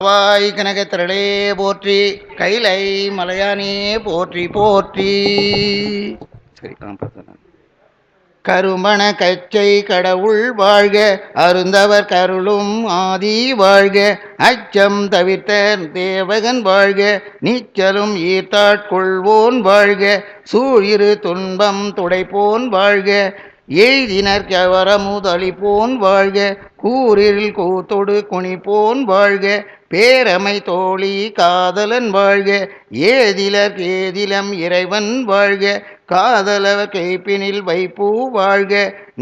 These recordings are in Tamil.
வாய் கனகத்திரளே போற்றி, கைலை மலையானே போற்றி போற்றி. சரி, கருமண கச்சை கடவுள் வாழ்க, அருந்தவர் கருளும் ஆதி வாழ்க, அச்சம் தவிர்த்த தேவகன் வாழ்க, நீச்சலும் ஈர்த்தாட்கொள்வோன் வாழ்க, சூழிரு துன்பம் துடைப்போன் வாழ்க, எய்தினர் கவரமுதளிப்போன் வாழ்க, கூரில் கூத்தொடு குனிப்போன் வாழ்க, பேரமை தோழி காதலன் வாழ்க, ஏதிலர் ஏதிலம் இறைவன் வாழ்க, காதலவ கைப்பினில் வைப்பூ வாழ்க,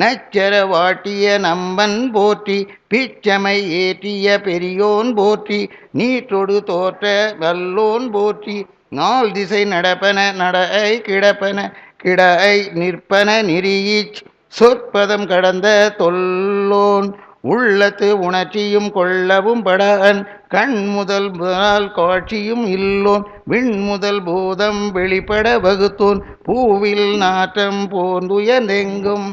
நச்சர வாட்டிய நம்பன் போற்றி, பிச்சமை ஏற்றிய பெரியோன் போற்றி, நீற்றொடு தோற்ற வல்லோன் போற்றி, நாள் திசை நடப்பன நடை கிடப்பன கிடை நிற்பன நெறியீச் சொற்பதம் கடந்த தொல்லோன், உள்ளத்து உணர்ச்சியும் கொள்ளவும் படான், கண் முதல் காட்சியும் இல்லோன், விண் முதல் பூதம் வெளிப்பட வகுத்தோன், பூவில் நாற்றம் போர்ந்துயர்ந்தெங்கும்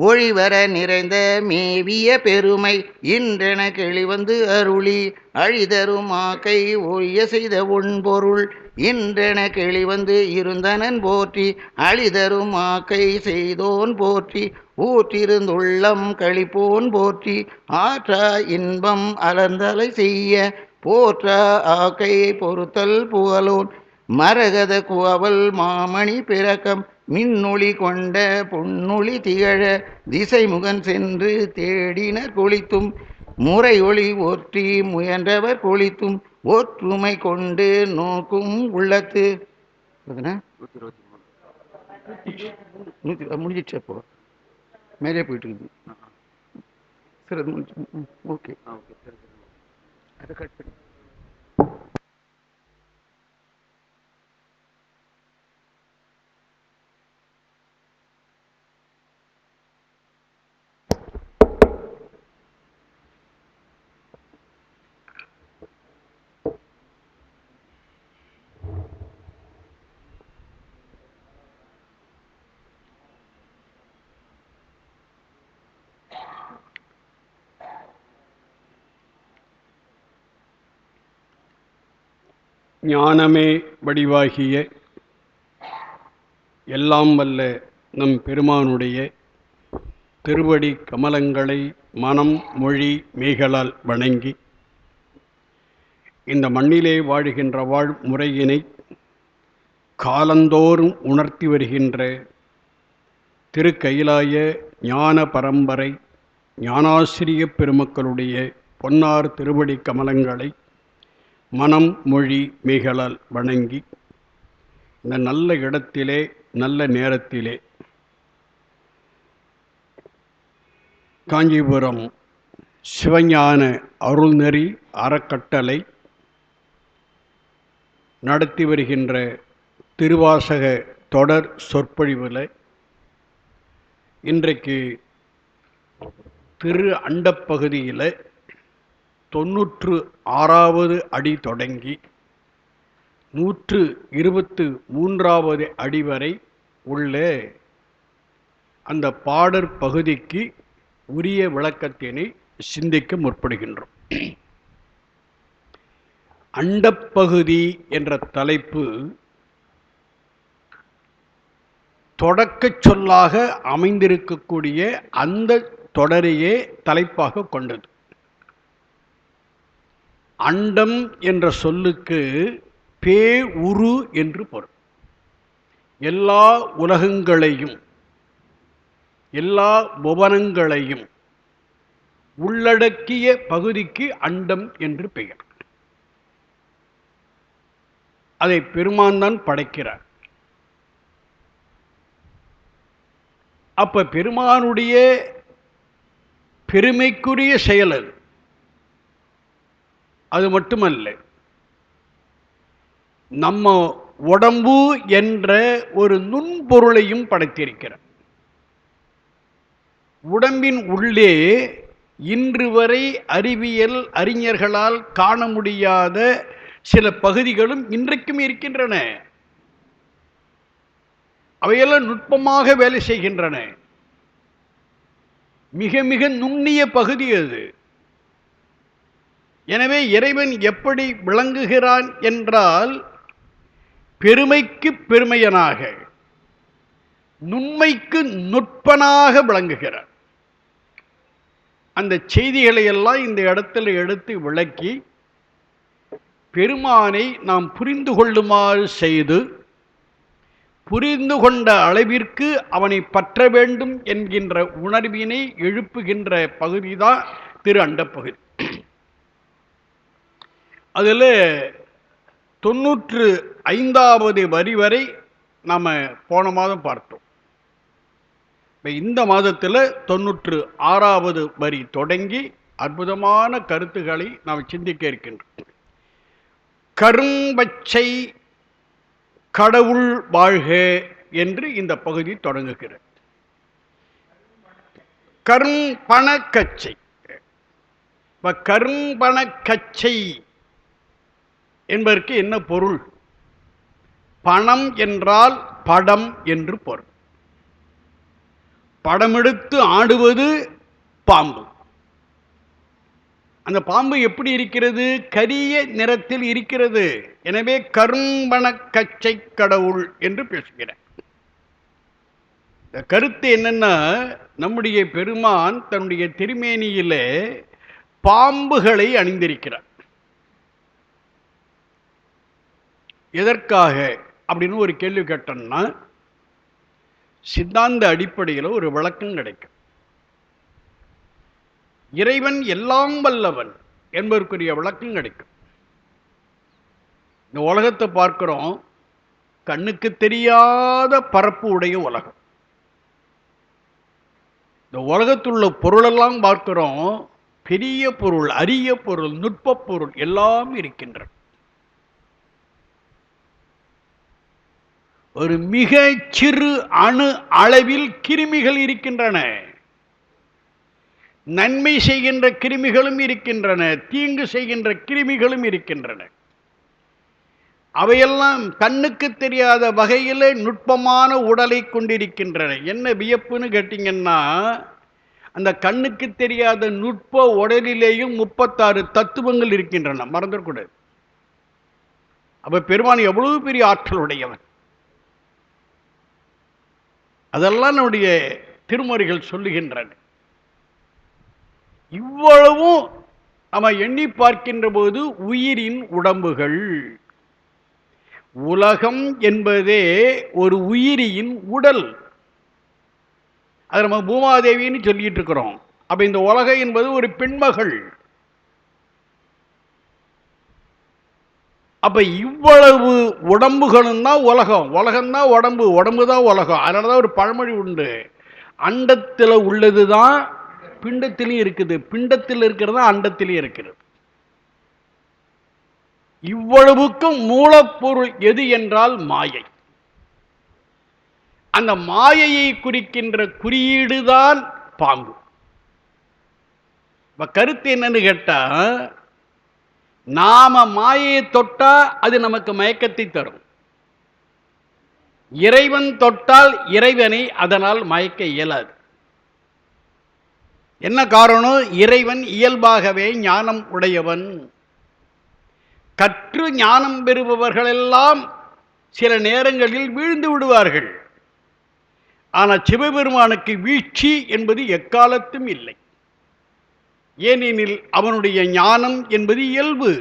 ஒளிவர நிறைந்த மேவிய பெருமை, இன்றென கிளிவந்து அருளி அழிதரும் ஆக்கை ஒழிய செய்த உண்பொருள், இன்றென கிளிவந்து இருந்தனன் போற்றி, அழிதரும் ஆக்கை செய்தோன் போற்றி, ஊற்றிருந்துள்ளம் கழிப்போன் போற்றி, ஆற்றா இன்பம் அலர்ந்தலை செய்ய போற்றா ஆக்கையை பொறுத்தல் புகழோன், மரகத குவவல் மாமணி பிறக்கம் மின்னொளி கொண்ட பொன்னொளி திகழ, திசைமுகன் சென்று தேடினர் கொளித்தும், முறையொளி ஒற்றி முயன்றவர் கொளித்தும், ஒற்றுமை கொண்டு நோக்கும் உள்ளத்து முடிஞ்சிச்சு. அப்போ மேலே போயிட்டு இருக்குது. சரி, அது முடிஞ்சு. ஓகே, அதை கட் பண்ணி ஞானமே வடிவாகிய எல்லாம் வல்ல நம் பெருமானுடைய திருவடி கமலங்களை மனம் மொழி மெய்களால் வணங்கி, இந்த மண்ணிலே வாழுகின்ற வாழ்முறையினை காலந்தோறும் உணர்த்தி வருகின்ற திருக்கயிலாய ஞான பரம்பரை ஞானாசிரிய பெருமக்களுடைய பொன்னார் திருவடி கமலங்களை மனம் மொழி மெய்களால் வணங்கி, இந்த நல்ல இடத்திலே நல்ல நேரத்திலே காஞ்சிபுரம் சிவஞான அருள்நெறி அறக்கட்டளை நடத்தி வருகின்ற திருவாசக தொடர் சொற்பொழிவில் இன்றைக்கு திரு அண்டப்பகுதியில் 96வது அடி தொடங்கி 123வது அடி வரை உள்ள அந்த பாடற் பகுதிக்கு உரிய விளக்கத்தினை சிந்திக்க முற்படுகின்றோம். அண்டப்பகுதி என்ற தலைப்பு தொடக்கச் சொல்லாக அமைந்திருக்கக்கூடிய அந்த தொடரையே தலைப்பாக கொண்டது. அண்டம் என்ற சொல்லுக்கு பே உரு என்று பொருள். எல்லா உலகங்களையும் எல்லா புவனங்களையும் உள்ளடக்கிய பகுதிக்கு அண்டம் என்று பெயர். அதை பெருமான் தான் படைக்கிறார். அப்ப பெருமானுடைய பெருமைக்குரிய செயல் அது. அது மட்டுமல்ல, நம்ம உடம்பு என்ற ஒரு நுண்பொருளையும் படைத்திருக்கிறார். உடம்பின் உள்ளே இன்று வரை அறிவியல் அறிஞர்களால் காண முடியாத சில பகுதிகளும் இன்றைக்கும் இருக்கின்றன. அவையெல்லாம் நுட்பமாக வேலை செய்கின்றன. மிக மிக நுண்ணிய பகுதி அது. எனவே இறைவன் எப்படி விளங்குகிறான் என்றால் பெருமைக்கு பெருமையனாக, நுண்மைக்கு நுட்பனாக விளங்குகிறார். அந்த செய்திகளை எல்லாம் இந்த இடத்துல எடுத்து விளக்கி பெருமானை நாம் புரிந்து கொள்ளுமாறு செய்து, புரிந்து கொண்ட அளவிற்கு அவனை பற்ற வேண்டும் என்கின்ற உணர்வினை எழுப்புகின்ற பகுதிதான் திரு அண்டப்பகுதி. அதில் 95வது வரி வரை நாம் போன மாதம் பார்த்தோம். இந்த மாதத்தில் 96வது வரி தொடங்கி அற்புதமான கருத்துக்களை நாம் சிந்திக்க இருக்கின்றோம். கரும்பச்சை கடவுள் வாழ்க என்று இந்த பகுதி தொடங்குகிறது. கரும்பணக்கச்சை. கரும்பணக்கச்சை என்பதற்கு என்ன பொருள்? பணம் என்றால் படம் என்று பொருள். படமெடுத்து ஆடுவது பாம்பு. அந்த பாம்பு எப்படி இருக்கிறது? கரிய நிறத்தில் இருக்கிறது. எனவே கரும்பணக்கச்சை கடவுள் என்று பேசுகிறார். இந்த கருத்து என்னன்னா, நம்முடைய பெருமான் தன்னுடைய திருமேனியிலே பாம்புகளை அணிந்திருக்கிறார். எதற்காக அப்படின்னு ஒரு கேள்வி கேட்டோம்னா, சித்தாந்த அடிப்படையில் ஒரு விளக்கம் கிடைக்கும். இறைவன் எல்லாம் வல்லவன் என்பதற்குரிய விளக்கம் கிடைக்கும். இந்த உலகத்தை பார்க்கிறோம், கண்ணுக்கு தெரியாத பரப்பு உடைய உலகம். இந்த உலகத்துள்ள பொருளெல்லாம் பார்க்கிறோம், பெரிய பொருள், அரிய பொருள், நுட்ப பொருள் எல்லாம் இருக்கின்றன. ஒரு மிக சிறு அணு அளவில் கிருமிகள் இருக்கின்றன. நன்மை செய்கின்ற கிருமிகளும் இருக்கின்றன, தீங்கு செய்கின்ற கிருமிகளும் இருக்கின்றன. அவையெல்லாம் கண்ணுக்கு தெரியாத வகையில் நுட்பமான உடலை கொண்டிருக்கின்றன. என்ன வியப்புன்னு கேட்டீங்கன்னா, அந்த கண்ணுக்கு தெரியாத நுட்ப உடலிலேயும் 36 தத்துவங்கள் இருக்கின்றன. மறந்துடக்கூடாது. அப்ப பெருமான் எவ்வளவு பெரிய ஆற்றலுடையவன்! அதெல்லாம் நம்முடைய திருமுறைகள் சொல்லுகின்றன. இவ்வளவும் நம்ம எண்ணி பார்க்கின்ற போது உயிரின் உடம்புகள், உலகம் என்பதே ஒரு உயிரியின் உடல். அது நம்ம பூமாதேவின்னு சொல்லிட்டு இருக்கிறோம். அப்ப இந்த உலகம் என்பது ஒரு பெண்மகள். அப்ப இவ்வளவு உடம்புகளும் தான் உலகம், உலகம்தான் உடம்பு, உடம்பு தான் உலகம். அதனாலதான் ஒரு பழமொழி உண்டு, அண்டத்தில் உள்ளதுதான் பிண்டத்திலையும் இருக்குது, பிண்டத்தில் இருக்கிறதா அண்டத்திலையும் இருக்கிறது. இவ்வளவுக்கும் மூலப்பொருள் எது என்றால் மாயை. அந்த மாயையை குறிக்கின்ற குறியீடுதான் பாம்பு. கருத்து என்னன்னு கேட்டா, நாம மாயையை தொட்டா அது நமக்கு மயக்கத்தை தரும். இறைவன் தொட்டால் இறைவனை அதனால் மயக்க இயலாது. என்ன காரணம்? இறைவன் இயல்பாகவே ஞானம் உடையவன். கற்று ஞானம் பெறுபவர்களெல்லாம் சில நேரங்களில் வீழ்ந்து விடுவார்கள். ஆனால் சிவபெருமானுக்கு வீழ்ச்சி என்பது எக்காலத்தும் இல்லை. ஏனெனில் அவனுடைய ஞானம் என்பது இயல்பு.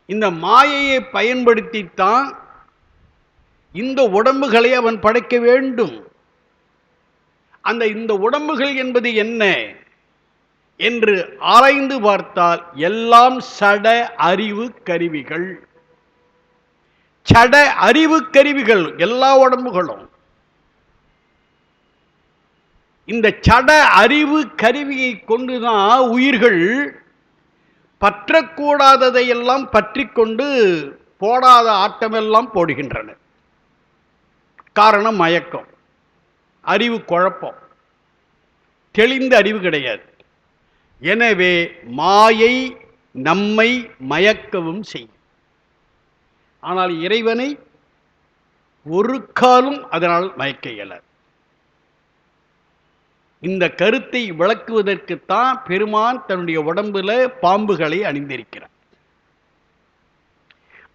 இந்த மாயையை பயன்படுத்தித்தான் இந்த உடம்புகளை அவன் படைக்க வேண்டும். இந்த உடம்புகள் என்பது என்ன என்று ஆராய்ந்து பார்த்தால் எல்லாம் சட அறிவு கருவிகள். சட அறிவு கருவிகள் எல்லா உடம்புகளும். இந்த சட அறிவு கருவியை கொண்டுதான் உயிர்கள் பற்றக்கூடாததையெல்லாம் பற்றி கொண்டு போடாத ஆட்டமெல்லாம் போடுகின்றன. காரணம் மயக்கம், அறிவு குழப்பம், தெளிந்த அறிவு கிடையாது. எனவே மாயை நம்மை மயக்கவும் செய்யும். ஆனால் இறைவனை ஒரு காலும் அதனால் மயக்க இயலாது. இந்த கருத்தை விளக்குவதற்குத்தான் பெருமான் தன்னுடைய உடம்புல பாம்புகளை அணிந்திருக்கிறார்.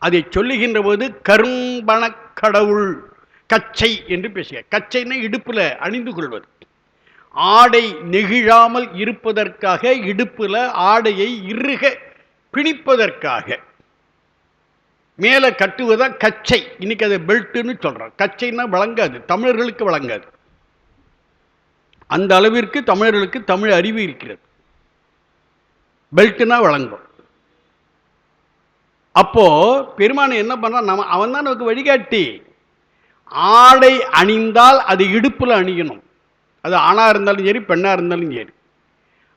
அதை சொல்லுகின்ற போது கரும்பண கடவுள் கச்சை என்று பேசுக. கச்சைன்னா இடுப்புல அணிந்து கொள்வது, ஆடை நெகிழாமல் இருப்பதற்காக, இடுப்புல ஆடையை இறுக பிணிப்பதற்காக மேல கட்டுவதா கச்சை. இன்னைக்கு அதை பெல்ட்னு சொல்றோம். கச்சைன்னா வழங்காது, தமிழர்களுக்கு வழங்காது. அந்த அளவிற்கு தமிழர்களுக்கு தமிழ் அறிவு இருக்கிறது. பெல்ட்னா வழங்கும். அப்போ பெருமான் என்ன பண்ணா, அவன் தான் நமக்கு வழிகாட்டி. ஆடை அணிந்தால் அது இடுப்புல அணியணும். அது ஆணா இருந்தாலும் சரி, பெண்ணா இருந்தாலும் சரி.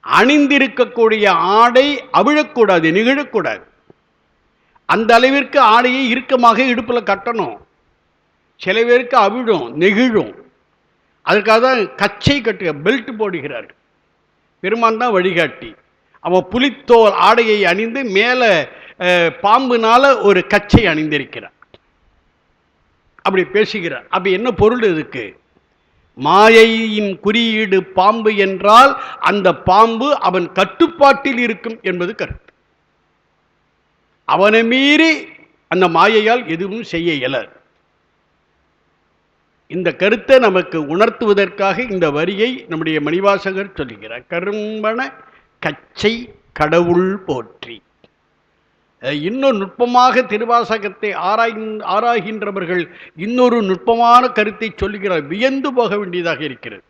அணிந்திருக்கக்கூடிய ஆடை அவிழக்கூடாது, நிகழக்கூடாது. அந்த அளவிற்கு ஆடையை இறுக்கமாக இடுப்புல கட்டணும். சில பேருக்கு அவிழும், நெகிழும். அதற்காக தான் கச்சை கட்டுக, பெல்ட் போடுகிறார்கள். பெருமான் தான் வழிகாட்டி. அவன் புலித்தோல் ஆடையை அணிந்து மேல பாம்புனால ஒரு கச்சை அணிந்திருக்கிறார். அப்படி பேசுகிறார். அப்ப என்ன பொருள் இதுக்கு? மாயையின் குறியீடு பாம்பு என்றால் அந்த பாம்பு அவன் கட்டுப்பாட்டில் இருக்கும் என்பது கருத்து. அவனை மீறி அந்த மாயையால் எதுவும் செய்ய இயலாது. இந்த கருத்தை நமக்கு உணர்த்துவதற்காக இந்த வரியை நம்முடைய மணிவாசகர் சொல்லுகிறார். கரும்பண கச்சை கடவுள் போற்றி. இன்னொரு நுட்பமாக திருவாசகத்தை ஆராய்கின்றவர்கள் இன்னொரு நுட்பமான கருத்தை சொல்லுகிறார். வியந்து போக வேண்டியதாக இருக்கிறது.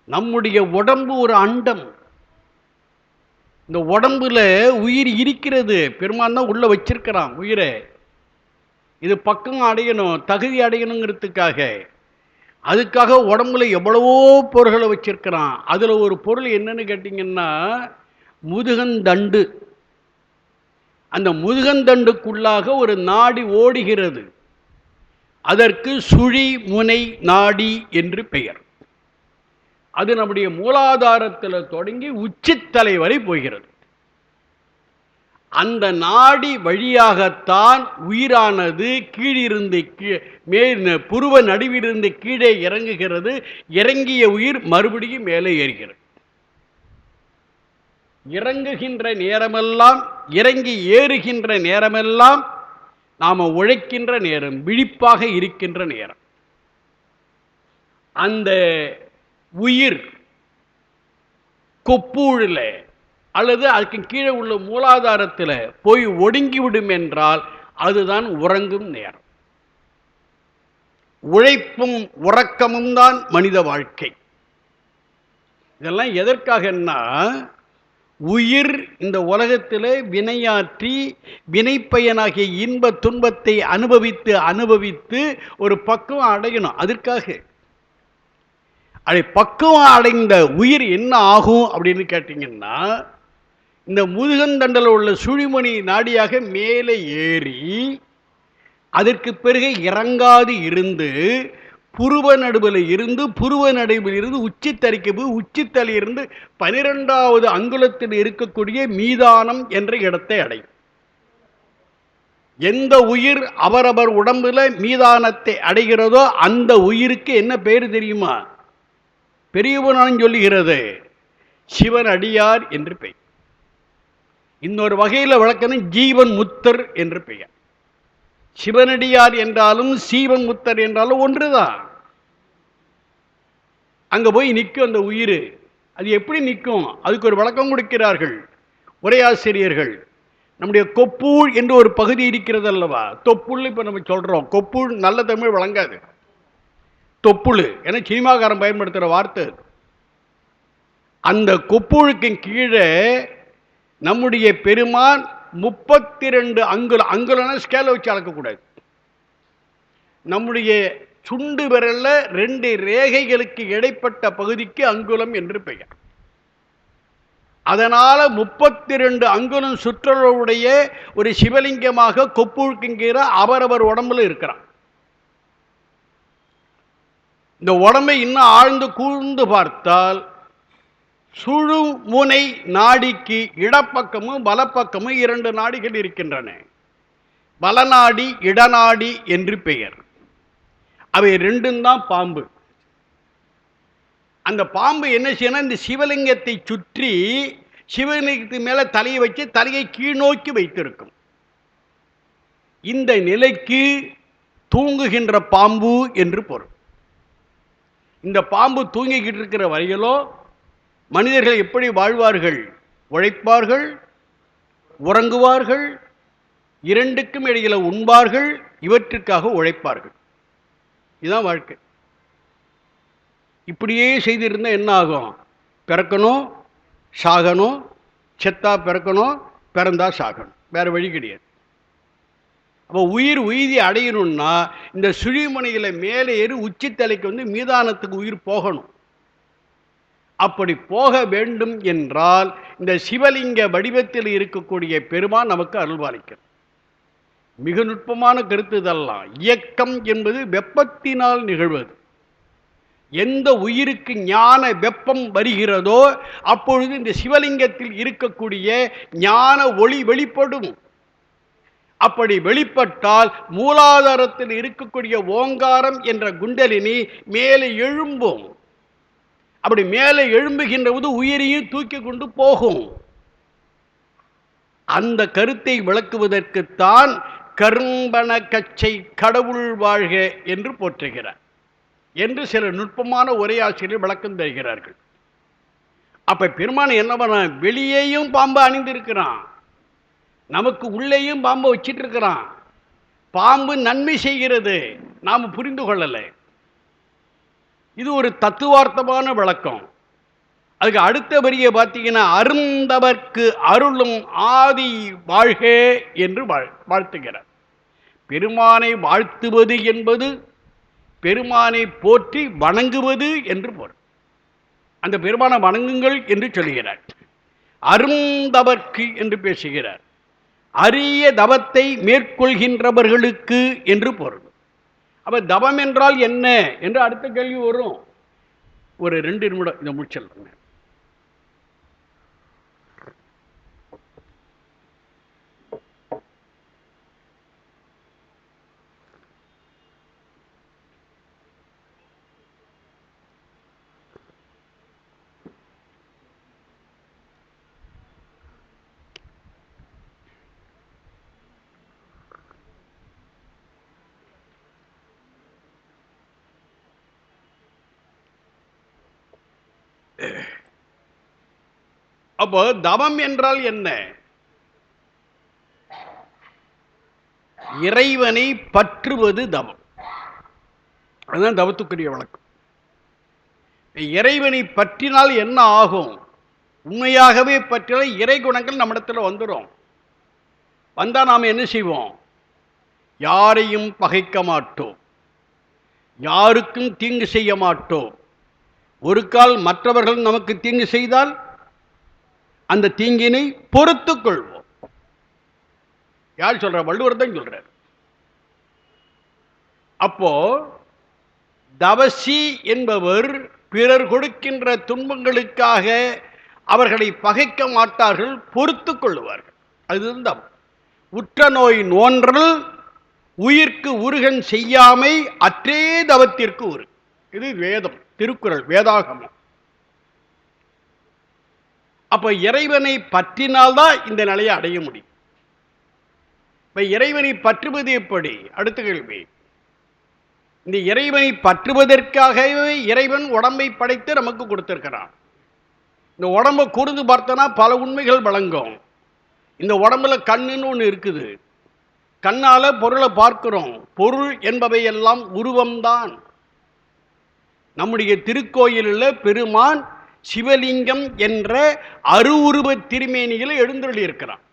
நம்முடைய உடம்பு ஒரு அண்டம். இந்த உடம்புல உயிர் இருக்கிறது. பெருமான் தான் உள்ள வச்சிருக்கிறான் உயிரை. இது பக்கம் அடையணும், தகுதி அடையணுங்கிறதுக்காக. அதுக்காக உடம்புல எவ்வளவோ பொருள்களை வச்சிருக்கிறான். அதுல ஒரு பொருள் என்னன்னு கேட்டீங்கன்னா முதுகந்தண்டு. அந்த முதுகந்தண்டுக்குள்ளாக ஒரு நாடி ஓடுகிறது. அதற்கு சுழி முனை நாடி என்று பெயர். அது நம்முடைய மூலாதாரத்தில் தொடங்கி உச்சித்தலை வரை போகிறது. அந்த நாடி வழியாகத்தான் உயிரானது கீழிருந்து புருவ நடுவிலிருந்து கீழே இறங்குகிறது. இறங்கிய உயிர் மறுபடியும் மேலே ஏறுகிறது. இறங்குகின்ற நேரமெல்லாம், இறங்கி ஏறுகின்ற நேரமெல்லாம் நாம உழைக்கின்ற நேரம், விழிப்பாக இருக்கின்ற நேரம். அந்த உயிர் கொப்பூழில் அல்லது அதுக்கு கீழே உள்ள மூலாதாரத்தில் போய் ஒடுங்கிவிடும் என்றால் அதுதான் உறங்கும் நேரம். உழைப்பும் உறக்கமும் தான் மனித வாழ்க்கை. இதெல்லாம் எதற்காகன்னா, உயிர் இந்த உலகத்தில் வினையாற்றி வினைப்பயனாகிய இன்ப துன்பத்தை அனுபவித்து அனுபவித்து ஒரு பக்குவம் அடையணும். அதற்காக அதை பக்குவம் அடைந்த உயிர் என்ன ஆகும் அப்படின்னு கேட்டீங்கன்னா, இந்த முதுகந்தண்டில் உள்ள சுழிமணி நாடியாக மேலே ஏறி அதற்கு பிறகு இறங்காது இருந்து புருவ நடுவில் இருந்து உச்சித்தறிக்கு உச்சித்தலிருந்து 12வது அங்குலத்தில் இருக்கக்கூடிய மீதானம் என்ற இடத்தை அடையும். எந்த உயிர் அவரவர் உடம்புல மீதானத்தை அடைகிறதோ அந்த உயிருக்கு என்ன பெயர் தெரியுமா? பெரியவனான் சொல்லுகிறது சிவன் அடியார் என்று பெயர். இன்னொரு வகையில் வழக்கணும் ஜீவன் முத்தர் என்று பெயர். சிவனடியார் என்றாலும் சீவன் முத்தர் என்றாலும் ஒன்றுதான். அங்க போய் நிற்கும் அந்த உயிர். அது எப்படி நிற்கும்? அதுக்கு ஒரு விளக்கம் கொடுக்கிறார்கள் உரையாசிரியர்கள். நம்முடைய கொப்பூழ் என்று ஒரு பகுதி இருக்கிறது அல்லவா? தொப்புள் இப்ப நம்ம சொல்றோம். கொப்பூழ் நல்ல தமிழ் வழங்காது. தொப்புள் என சினிமாக்காரன் பயன்படுத்துகிற வார்த்தை. அந்த கொப்பூழுக்கு கீழே நம்முடைய பெருமான் 32 அங்குலம். அங்குலம்னா ஸ்கேலை வச்சு அளக்கக்கூடாது. நம்முடைய சுண்டு விரல்ல 2 ரேகைகளுக்கு இடைப்பட்ட பகுதிக்கு அங்குலம் என்று பெயர். அதனால 32 அங்குலம் சுற்றளவுடைய ஒரு சிவலிங்கமாக கொப்பூழ்கிற அவரவர் உடம்புல இருக்கிறான். இந்த உடம்பை இன்னும் ஆழ்ந்து கூர்ந்து பார்த்தால் சுழுமுனை நாடிக்கு இடப்பக்கமும் வலப்பக்கமும் 2 நாடிகள் இருக்கின்றன. வலநாடி இடநாடி என்று பெயர். அவை ரெண்டும் தான் பாம்பு. அந்த பாம்பு என்ன செய்யணும், இந்த சிவலிங்கத்தை சுற்றி சிவலிங்கத்து மேல தலையை வச்சு தலையை கீழ் நோக்கி வைத்திருக்கும். இந்த நிலைக்கு தூங்குகின்ற பாம்பு என்று பொருள். இந்த பாம்பு தூங்கிக்கிட்டு இருக்கிற வரையிலோ மனிதர்கள் எப்படி வாழ்வார்கள்? உழைப்பார்கள், உறங்குவார்கள், இரண்டுக்கும் இடையில உண்பார்கள், இவற்றுக்காக உழைப்பார்கள். இதுதான் வாழ்க்கை. இப்படியே செய்திருந்தா என்ன ஆகும்? பிறக்கணும், சாகணும், செத்தா பிறக்கணும், பிறந்தா சாகணும், வேற வழி கிடையாது. அப்போ உயிர் உய்தி அடையணும்னா இந்த சுழிமனைகளை மேலே ஏறி உச்சித்தலைக்கு வந்து மீதானத்துக்கு உயிர் போகணும். அப்படி போக வேண்டும் என்றால் இந்த சிவலிங்க வடிவத்தில் இருக்கக்கூடிய பெருமான் நமக்கு அருள்பாலிக்கிறது. மிக நுட்பமான கருத்து இதெல்லாம். இயக்கம் என்பது வெப்பத்தினால் நிகழ்வது. எந்த உயிருக்கு ஞான வெப்பம் வருகிறதோ அப்பொழுது இந்த சிவலிங்கத்தில் இருக்கக்கூடிய ஞான ஒளி வெளிப்படும். அப்படி வெளிப்பட்டால் மூலாதாரத்தில் இருக்கக்கூடிய ஓங்காரம் என்ற குண்டலினி மேலே எழும்பும். அப்படி மேலே எழும்புகின்ற போது உயிரையும் தூக்கி கொண்டு போகும். அந்த கருத்தை விளக்குவதற்குத்தான் கரும்பன கச்சை கடவுள் வாழ்க என்று போற்றுகிறார் என்று சில நுட்பமான உரையாசிரியர் விளக்கம் தருகிறார்கள். அப்ப பெருமான் என்ன பண்ண, வெளியேயும் பாம்பு அணிந்திருக்கிறான், நமக்கு உள்ளேயும் பாம்பு வச்சிட்டு இருக்கிறான். பாம்பு நன்மை செய்கிறது, நாம் புரிந்து கொள்ளலை. இது ஒரு தத்துவார்த்தமான விளக்கம். அதுக்கு அடுத்த வரியை பார்த்தீங்கன்னா, அருந்தவர்க்கு அருளும் ஆதி வாழ்க என்று வாழ்த்துகிறார். பெருமானை வாழ்த்துவது என்பது பெருமானை போற்றி வணங்குவது என்று பொருள். அந்த பெருமானை வணங்குங்கள் என்று சொல்கிறார். அருந்தவர்க்கு என்று பேசுகிறார். அரிய தவத்தை மேற்கொள்கின்றவர்களுக்கு என்று பொருள். அப்ப தவம் என்றால் என்ன என்று அடுத்த கேள்வி வரும். ஒரு 2 நிமிடம் இதை முடிச்சிடலாம். அப்போ தவம் என்றால் என்ன? இறைவனை பற்றுவது தவம். அதுதான் தவத்துக்குரிய வழக்கம். இறைவனை பற்றினால் என்ன ஆகும்? உண்மையாகவே பற்றினால் இறை குணங்கள் நம்மிடத்தில் வந்துடும். வந்தால் நாம் என்ன செய்வோம்? யாரையும் பகைக்க மாட்டோம், யாருக்கும் தீங்கு செய்ய மாட்டோம். ஒரு கால் மற்றவர்கள் நமக்கு தீங்கு செய்தால் அந்த தீங்கினை பொறுத்துக் கொள்வோம். யார் சொல்ற? வள்ளுவர் தான் சொல்றார். அப்போ தவசி என்பவர் பிறர் கொடுக்கின்ற துன்பங்களுக்காக அவர்களை பகைக்க மாட்டார்கள், பொறுத்துக் கொள்ளுவார்கள். அதுதான் தவம். உற்ற நோய் நோன்றல் உயிர்க்கு உருகன் செய்யாமை அற்றே தவத்திற்கு உரு. இது வேதம், திருக்குறள், வேதாகமம். அப்ப இறைவனை பற்றினால்தான் இந்த நிலையை அடைய முடியும். இப்ப இறைவனை பற்றுவது எப்படி? அடுத்த கேள்வி. இந்த இறைவனை பற்றுவதற்காகவே இறைவன் உடம்பை படைத்து நமக்கு கொடுத்திருக்கிறான். இந்த உடம்பை கூர்ந்து பார்த்தோன்னா பல உண்மைகள் வழங்கும். இந்த உடம்புல கண்ணுன்னு ஒன்று இருக்குது. கண்ணால பொருளை பார்க்கிறோம். பொருள் என்பவை எல்லாம் உருவம்தான். நம்முடைய திருக்கோயிலில் பெருமான் சிவலிங்கம் என்ற அருவுருவ திருமேனியில் எழுந்தருளி இருக்கிறான்.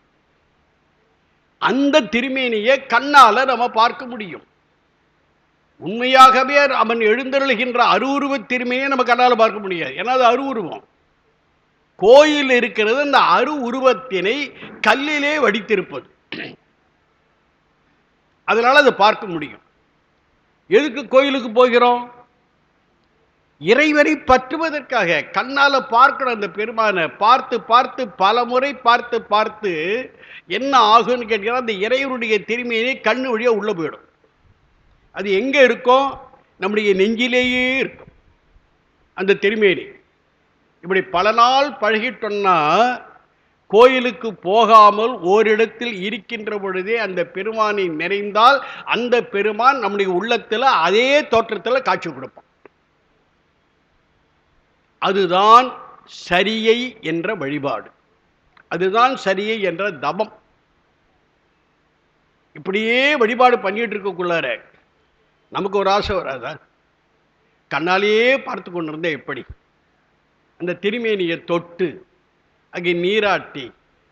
அந்த திருமேனியை கண்ணால நம்ம பார்க்க முடியும். உண்மையாகவே அவன் எழுந்தருளுகின்ற அருவுருவ திருமேனியை நம்ம கண்ணால பார்க்க முடியாது. ஏன்னா அது அருவுருவம். கோயில் இருக்கிறது அந்த அரு உருவத்தினை கல்லிலே வடித்திருப்பது. அதனால அதை பார்க்க முடியும். எதுக்கு கோயிலுக்கு போகிறோம்? இறைவனை பற்றுவதற்காக. கண்ணால பார்க்கணும். அந்த பெருமானை பார்த்து பார்த்து பல முறை பார்த்து பார்த்து என்ன ஆகும்னு கேட்கிறோம். அந்த இறைவனுடைய திருமையினை கண்ணு வழியா உள்ள போயிடும். அது எங்க இருக்கும்? நம்முடைய நெஞ்சிலேயே இருக்கும். அந்த திருமேனி. இப்படி பல நாள் பழகிட்டோம்னா கோயிலுக்கு போகாமல் ஓரிடத்தில் இருக்கின்ற பொழுதே அந்த பெருமானை நிறைந்தால் அந்த பெருமான் நம்முடைய உள்ளத்தில் அதே தோற்றத்தில் காட்சி கொடுப்பான். அதுதான் சரியை என்ற வழிபாடு, அதுதான் சரியை என்ற தபம். இப்படியே வழிபாடு பண்ணிட்டு இருக்கக்குள்ளார நமக்கு ஒரு ஆசை வராதா? கண்ணாலேயே பார்த்து கொண்டிருந்த எப்படி அந்த திருமேனியை தொட்டு அங்கே நீராட்டி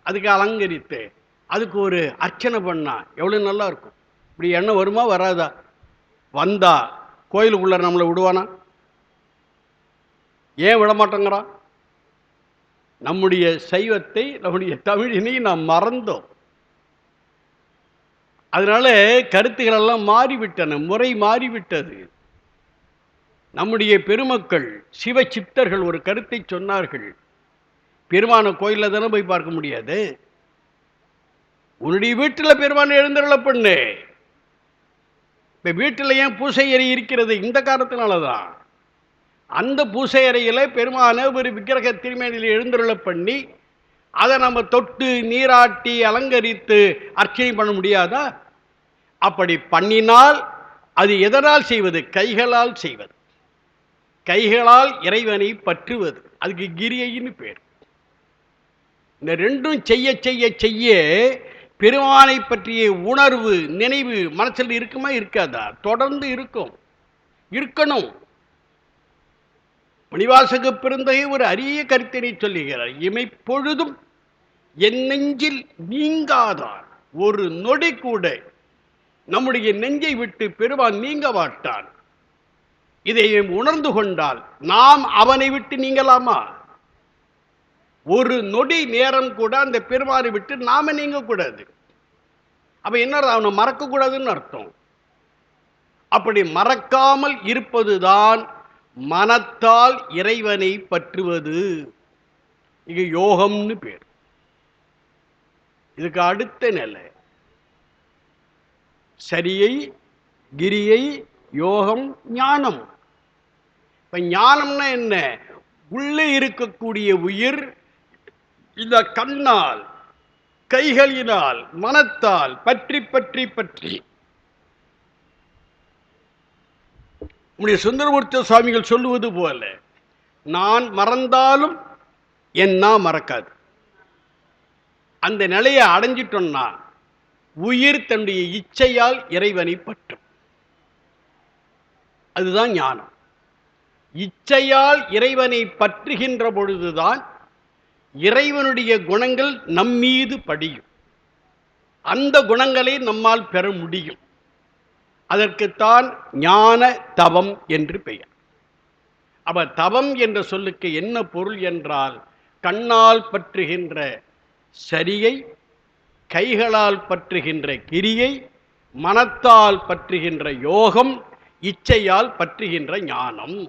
அதுக்கு அலங்கரித்து அதுக்கு ஒரு அர்ச்சனை பண்ணா எவ்வளவு நல்லா இருக்கும். இப்படி எண்ணம் வருமா வராதா? வந்தா கோயிலுக்குள்ள நம்மளை விடுவானா? ஏன் விடமாட்டேங்கிறான்? நம்முடைய சைவத்தை, நம்முடைய தமிழினை நாம் மறந்தோம். அதனால கருத்துக்கள் எல்லாம் மாறிவிட்டன, முறை மாறிவிட்டது. நம்முடைய பெருமக்கள் சிவ சித்தர்கள் ஒரு கருத்தை சொன்னார்கள். பெருமான கோயிலில் தானே போய் பார்க்க முடியாது, உன்னுடைய வீட்டில் பெருமான எழுந்தருள பண்ணு. இப்ப வீட்டில் ஏன் பூசை அறை இருக்கிறது? இந்த காரணத்தினாலதான். அந்த பூசை அறையில பெருமான ஒரு விக்கிரக திருமேனியில் எழுந்தருள பண்ணி அதை நம்ம தொட்டு நீராட்டி அலங்கரித்து அர்ச்சனை பண்ண முடியாதா? அப்படி பண்ணினால் அது எதனால் செய்வது? கைகளால் செய்வது, கைகளால் இறைவனை பற்றுவது. அதுக்கு கிரியைன்னு பேர். இந்த ரெண்டும் செய்ய செய்ய செய்ய பெருமானை பற்றிய உணர்வு நினைவு மனசில் இருக்குமா இருக்காதா? தொடர்ந்து இருக்கும், இருக்கணும். மணிவாசக பெருந்தகை ஒரு அரிய கருத்தினை சொல்லுகிறார். இமைப்பொழுதும் என் நெஞ்சில் நீங்காதான், ஒரு நொடி கூட நம்முடைய நெஞ்சை விட்டு பெருமான் நீங்க மாட்டான். இதை உணர்ந்து கொண்டால் நாம் அவனை விட்டு நீங்கலாமா? ஒரு நொடி நேரம் கூட அந்த பெருமானை விட்டு நாம நீங்க கூடாது. அப்ப என்ன, அவனை மறக்க கூடாதுன்னு அர்த்தம். அப்படி மறக்காமல் இருப்பதுதான் மனத்தால் இறைவனை பற்றுவது. இது யோகம்னு பேர். இதுக்கு அடுத்த நிலை சரியை, கிரியை, யோகம், ஞானம். இப்ப ஞானம்னா என்ன? உள்ளே இருக்கக்கூடிய உயிர் இந்த கண்ணால், கைகளினால், மனத்தால் பற்றி பற்றி பற்றி. நம்முடைய சுந்தரமூர்த்தி சுவாமிகள் சொல்லுவது போல, நான் மறந்தாலும் என்ன மறக்காது. அந்த நிலையை அடைஞ்சிட்டோம்னா உயிர் தன்னுடைய இச்சையால் இறைவனை பற்றும். அதுதான் ஞானம். இச்சையால் இறைவனை பற்றுகின்ற பொழுதுதான் இறைவனுடைய குணங்கள் நம்மீது படியும். அந்த குணங்களை நம்மால் பெற முடியும். அதற்குத்தான் ஞான தவம் என்று பெயர். அப்ப தவம் என்ற சொல்லுக்கு என்ன பொருள் என்றால், கண்ணால் பற்றுகின்ற சரியை, கைகளால் பற்றுகின்ற கிரியை, மனத்தால் பற்றுகின்ற யோகம், இச்சையால் பற்றுகின்ற ஞானம்.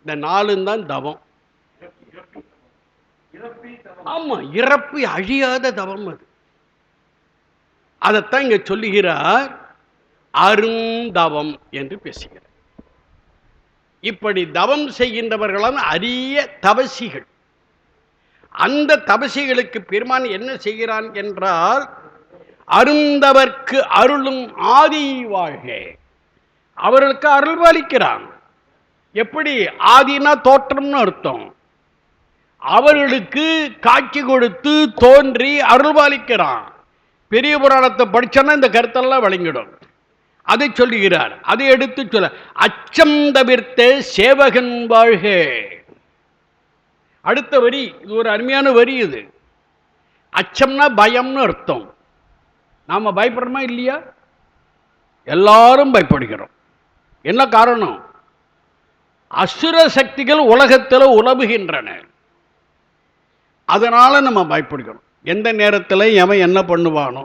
இந்த நாலும் தான் தவம். ஆமா, இறப்பு அழியாத தவம் அது. அதைத்தான் இங்க சொல்லுகிறார், அருந்தவம் என்று பேசுகிறார். இப்படி தவம் செய்கின்றவர்களால் அரிய தபசிகள். அந்த தபசிகளுக்கு பெருமான் என்ன செய்கிறான் என்றால், அருந்தவர்க்கு அருளும் ஆதி வாழ்க, அவர்களுக்கு அருள் பாலிக்கிறான். எப்படி? ஆதினா தோற்றம்னு அர்த்தம். அவர்களுக்கு காட்சி கொடுத்து தோன்றி அருள் பாலிக்கிறான். பெரிய புராணத்தை படிச்சோன்னா இந்த கருத்தெல்லாம் வழங்கிடும். அதை சொல்லுகிறார். அதை எடுத்து சொல்ல, அச்சம் தவிர்த்த சேவகன் வாழ்க. அடுத்த வரி, இது ஒரு அருமையான வரி. இது அச்சம்னா பயம்னு அர்த்தம். நாம பயப்படுறோமா இல்லையா? எல்லாரும் பயப்படுகிறோம். என்ன காரணம்? அசுர சக்திகள் உலகத்தில் உலவுகின்றன. அதனால நம்ம பயப்படுகிறோம். எந்த நேரத்தில் எவன் என்ன பண்ணுவானோ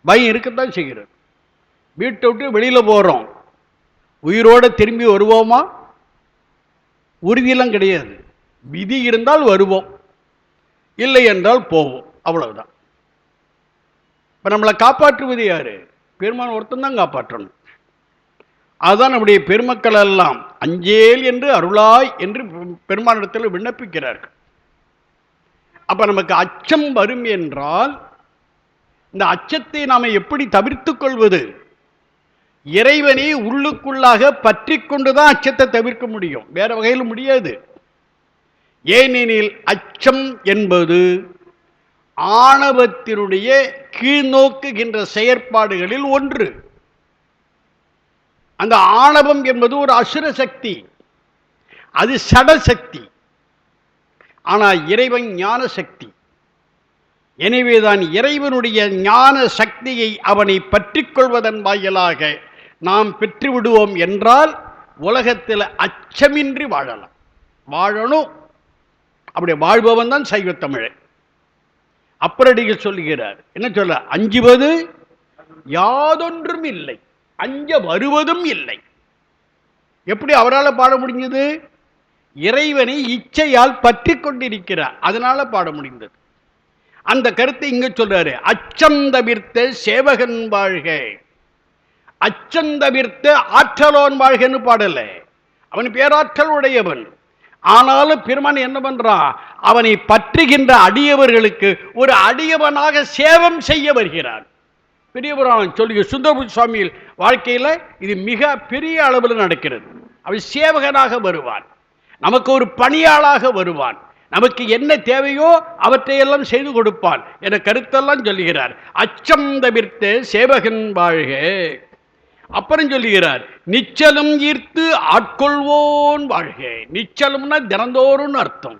பயம் இருக்கத்தான் செய்கிறது. வீட்டை விட்டு வெளியில போறோம், உயிரோட திரும்பி வருவோமா? உறுதியெல்லாம் கிடையாது. விதி இருந்தால் வருவோம், இல்லை என்றால் போவோம், அவ்வளவுதான். இப்ப நம்மளை காப்பாற்றுவது யாரு? பெருமான் ஒருத்தன் தான் காப்பாற்றணும். அதுதான் நம்முடைய பெருமக்கள் எல்லாம் அஞ்சேல் என்று அருளாய் என்று பெருமானிடத்தில் விண்ணப்பிக்கிறார்கள். அப்ப நமக்கு அச்சம் வரும் என்றால் இந்த அச்சத்தை நாம் எப்படி தவிர்த்துக் கொள்வது? இறைவனை உள்ளுக்குள்ளாக பற்றி கொண்டுதான் அச்சத்தை தவிர்க்க முடியும், வேற வகையில் முடியாது. ஏனெனில் அச்சம் என்பது ஆணவத்தினுடைய கீழ்நோக்குகின்ற செயற்பாடுகளில் ஒன்று. அந்த ஆணவம் என்பது ஒரு அசுர சக்தி, அது சடசக்தி. ஆனால் இறைவன் ஞான சக்தி. எனவேதான் இறைவனுடைய ஞான சக்தியை அவனை பற்றி கொள்வதன் வாயிலாக நாம் பெற்றுவிடுவோம் என்றால் உலகத்தில் அச்சமின்றி வாழலாம். வாழணும். அப்படி வாழ்பவன் தான் சைவ தமிழன். அப்பரடிகள் சொல்லுகிறார், என்ன சொல்ல? அஞ்சுவது யாதொன்றும் இல்லை, அஞ்ச வருவதும் இல்லை. எப்படி அவரால் பாட முடிஞ்சது? இறைவனை இச்சையால் பற்றி கொண்டிருக்கிறார், அதனால பாட முடிந்தது. அந்த கருத்தை இங்க சொல்றாரு. அச்சம் தவிர்த்த சேவகன் வாழ்க, அச்சம் தவிர்த்த ஆற்றலோன் வாழ்கன்னு பாடல. அவன் பேராற்றல் உடையவன். ஆனாலும் பெருமான் என்ன பண்றான்? அவனை பற்றுகின்ற அடியவர்களுக்கு ஒரு அடியவனாக சேவம் செய்ய வருகிறான். பெரிய புராணம் சொல்லி சுந்தரபுர சுவாமியில் வாழ்க்கையில் இது மிக பெரிய அளவில் நடக்கிறது. அவன் சேவகனாக வருவான், நமக்கு ஒரு பணியாளாக வருவான், நமக்கு என்ன தேவையோ அவற்றையெல்லாம் செய்து கொடுப்பான் என கருத்தெல்லாம் சொல்லுகிறார். அச்சம் தவிர்த்து சேவகன் வாழ்க. அப்புறம் சொல்லுகிறார், நிச்சலும் ஈர்த்து ஆட்கொள்வோன் வாழ்க. நிச்சலம்னா தினந்தோறும் அர்த்தம்.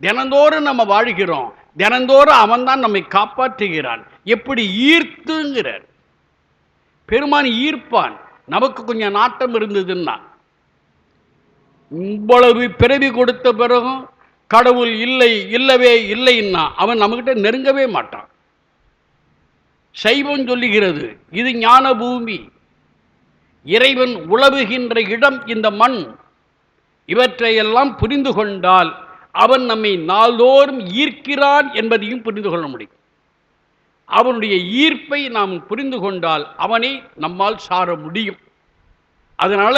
தினந்தோறும் நம்ம வாழ்கிறோம், தினந்தோறும் அவன் தான் நம்மை காப்பாற்றுகிறான். எப்படி ஈர்த்துங்கிறார். பெருமான் ஈர்ப்பான். நமக்கு கொஞ்சம் நாட்டம் இருந்ததுன்னா, இவ்வளவு பிறவி கொடுத்த பிறகும் கடவுள் இல்லை, இல்லவே இல்லைன்னா அவன் நம்மகிட்ட நெருங்கவே மாட்டான். சைவம் சொல்லுகிறது, இது ஞான பூமி, இறைவன் உழவுகின்ற இடம் இந்த மண். இவற்றையெல்லாம் புரிந்து கொண்டால் அவன் நம்மை நாள்தோறும் ஈர்க்கிறான் என்பதையும் புரிந்து கொள்ள முடியும். அவனுடைய ஈர்ப்பை நாம் புரிந்து கொண்டால் அவனை நம்மால் சார முடியும். அதனால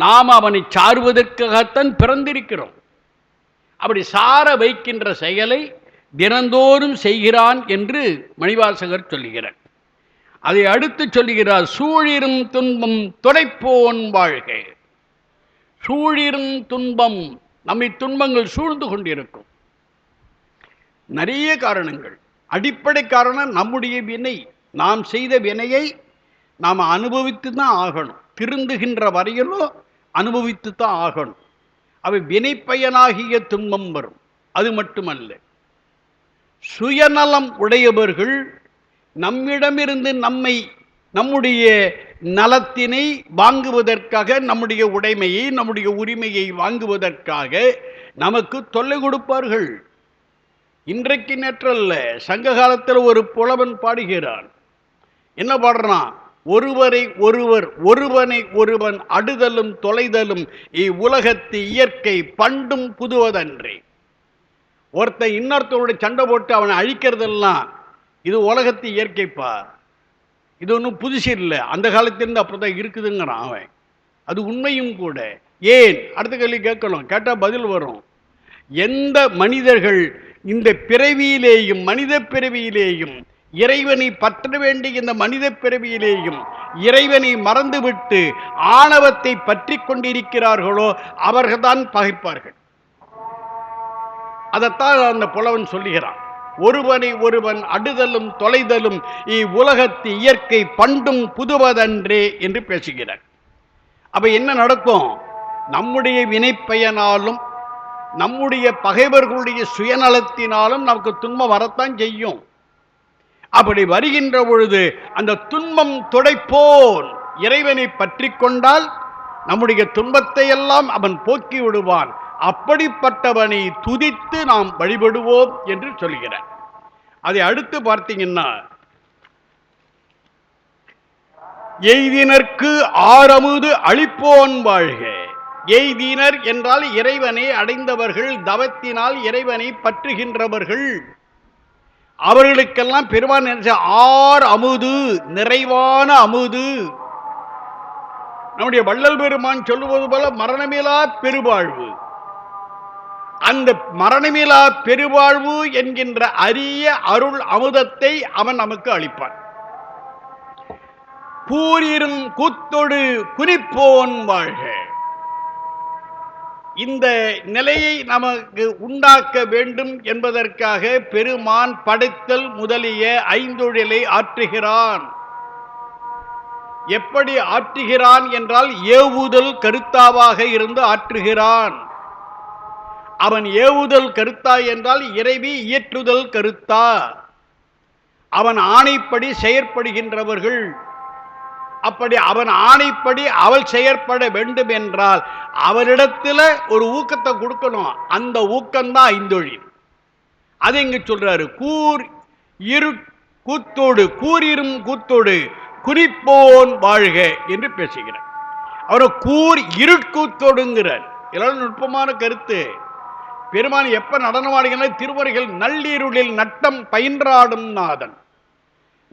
நாம் அவனை சாருவதற்காகத்தான் பிறந்திருக்கிறோம். அப்படி சார வைக்கின்ற செயலை தினந்தோறும் செய்கிறான் என்று மணிவாசகர் சொல்லுகிறார். அதை அடுத்து சொல்லுகிறார், சூழிரும் துன்பம் துடைப்போன் வாழ்க. சூழிரும் துன்பம், நம்மை துன்பங்கள் சூழ்ந்து கொண்டிருக்கும். நிறைய காரணங்கள். அடிப்படை காரணம் நம்முடைய வினை. நாம் செய்த வினையை நாம் அனுபவித்து தான் ஆகணும். திருந்துகின்ற வரையிலும் அனுபவித்து தான் ஆகணும். அவை வினை பயனாகிய துன்பம் வரும். அது மட்டுமல்ல, சுயநலம் உடையவர்கள் நம்மிடமிருந்து நம்முடைய நலத்தினை வாங்குவதற்காக, நம்முடைய உடைமையை, நம்முடைய உரிமையை வாங்குவதற்காக நமக்கு தொல்லை கொடுப்பார்கள். இன்றைக்கு நேற்றல்ல, சங்க காலத்தில் ஒரு புலவன் பாடுகிறான். என்ன பாடுறான்? ஒருவரை ஒருவர், ஒருவனை ஒருவன் அடுதலும் தொலைதலும் இவ்வுலகத்து இயற்கை பண்டும் புதுவதன்றே. ஒருத்தன் இன்னொருத்தரோட சண்டை போட்டு அவனை அழிக்கிறதெல்லாம் இது உலகத்து இயற்கைப்பா, இது ஒன்றும் புதுசு இல்லை, அந்த காலத்திலிருந்து அப்படிதான் இருக்குதுங்கிறான் அவன். அது உண்மையும் கூட. ஏன்? அடுத்த கேள்வி கேட்கணும், கேட்டால் பதில் வரும். எந்த மனிதர்கள் இந்த பிறவியிலேயும், மனித பிறவியிலேயும், இறைவனை பற்ற வேண்டிய இந்த மனித பிறவியிலேயும் இறைவனை மறந்துவிட்டு ஆணவத்தை பற்றி கொண்டிருக்கிறார்களோ அவர்கள்தான் பகைப்பார்கள். அதைத்தான் அந்த புலவன் சொல்லுகிறான். ஒருவனை ஒருவன் அடுதலும் தொலைதலும் இவ்வுலகத்து இயற்கை பண்டும் புதுவதன்றே என்று பேசுகிறார். அப்ப என்ன நடக்கும்? நம்முடைய வினைப்பயனாலும் நம்முடைய பகைவர்களுடைய சுயநலத்தினாலும் நமக்கு துன்பம் வரத்தான் செய்யும். அப்படி வருகின்ற பொழுது அந்த துன்பம் துடைப்போன் இறைவனை பற்றி கொண்டால் நம்முடைய துன்பத்தை எல்லாம் அவன் போக்கி விடுவான். அப்படிப்பட்டவனை துதித்து நாம் வழிபடுவோம் என்று சொல்கிறார். அதை அடுத்து பார்த்தீங்கன்னா, எய்தினர்க்கு ஆரமுது அளிப்போன் வாழ்க. எய்தினர் என்றால் இறைவனை அடைந்தவர்கள், தவத்தினால் இறைவனை பற்றுகின்றவர்கள். அவர்களுக்கெல்லாம் பெருமான் நினைச்ச ஆர் அமுது, நிறைவான அமுது. நம்முடைய வள்ளல் பெருமான் சொல்லுவது போல மரணமிலா பெருவாழ்வு. அந்த மரணமிலா பெருவாழ்வு என்கின்ற அரிய அருள் அமுதத்தை அவன் நமக்கு அளிப்பான். கூறிரும் கூத்தொடு குறிப்போன் வாழ்க. இந்த நிலையை நமக்கு உண்டாக்க வேண்டும் என்பதற்காக பெருமான் படைத்தல் முதலிய ஐந்தொழிலை ஆற்றுகிறான். எப்படி ஆற்றுகிறான் என்றால் ஏவுதல் கருத்தாவாக இருந்து ஆற்றுகிறான். அவன் ஏவுதல் கருத்தா என்றால் இறைவி இயற்றுதல் கருத்தா. அவன் ஆணைப்படி செயற்படுகின்றவர்கள். அப்படி அவன் ஆணைப்படி அவள் செயற்பட வேண்டும் என்றால் அவரிடத்தில் ஒரு ஊக்கத்தை கொடுக்கணும். அந்த ஊக்கம்தான் ஐந்தொழில். அது இங்கு சொல்றாரு. கூர் இரு கூத்தோடு கூறிரும் கூத்தோடு குறிப்போன் வாழ்க என்று பேசுகிறார். அவர் கூர் இருட்கூத்தோடுங்கிறார். இதெல்லாம் நுட்பமான கருத்து. பெருமான் எப்ப நடனமாடுகிற திருமுறைகள் நள்ளிருளில் நட்டம் பயின்றாடும் நாதன்.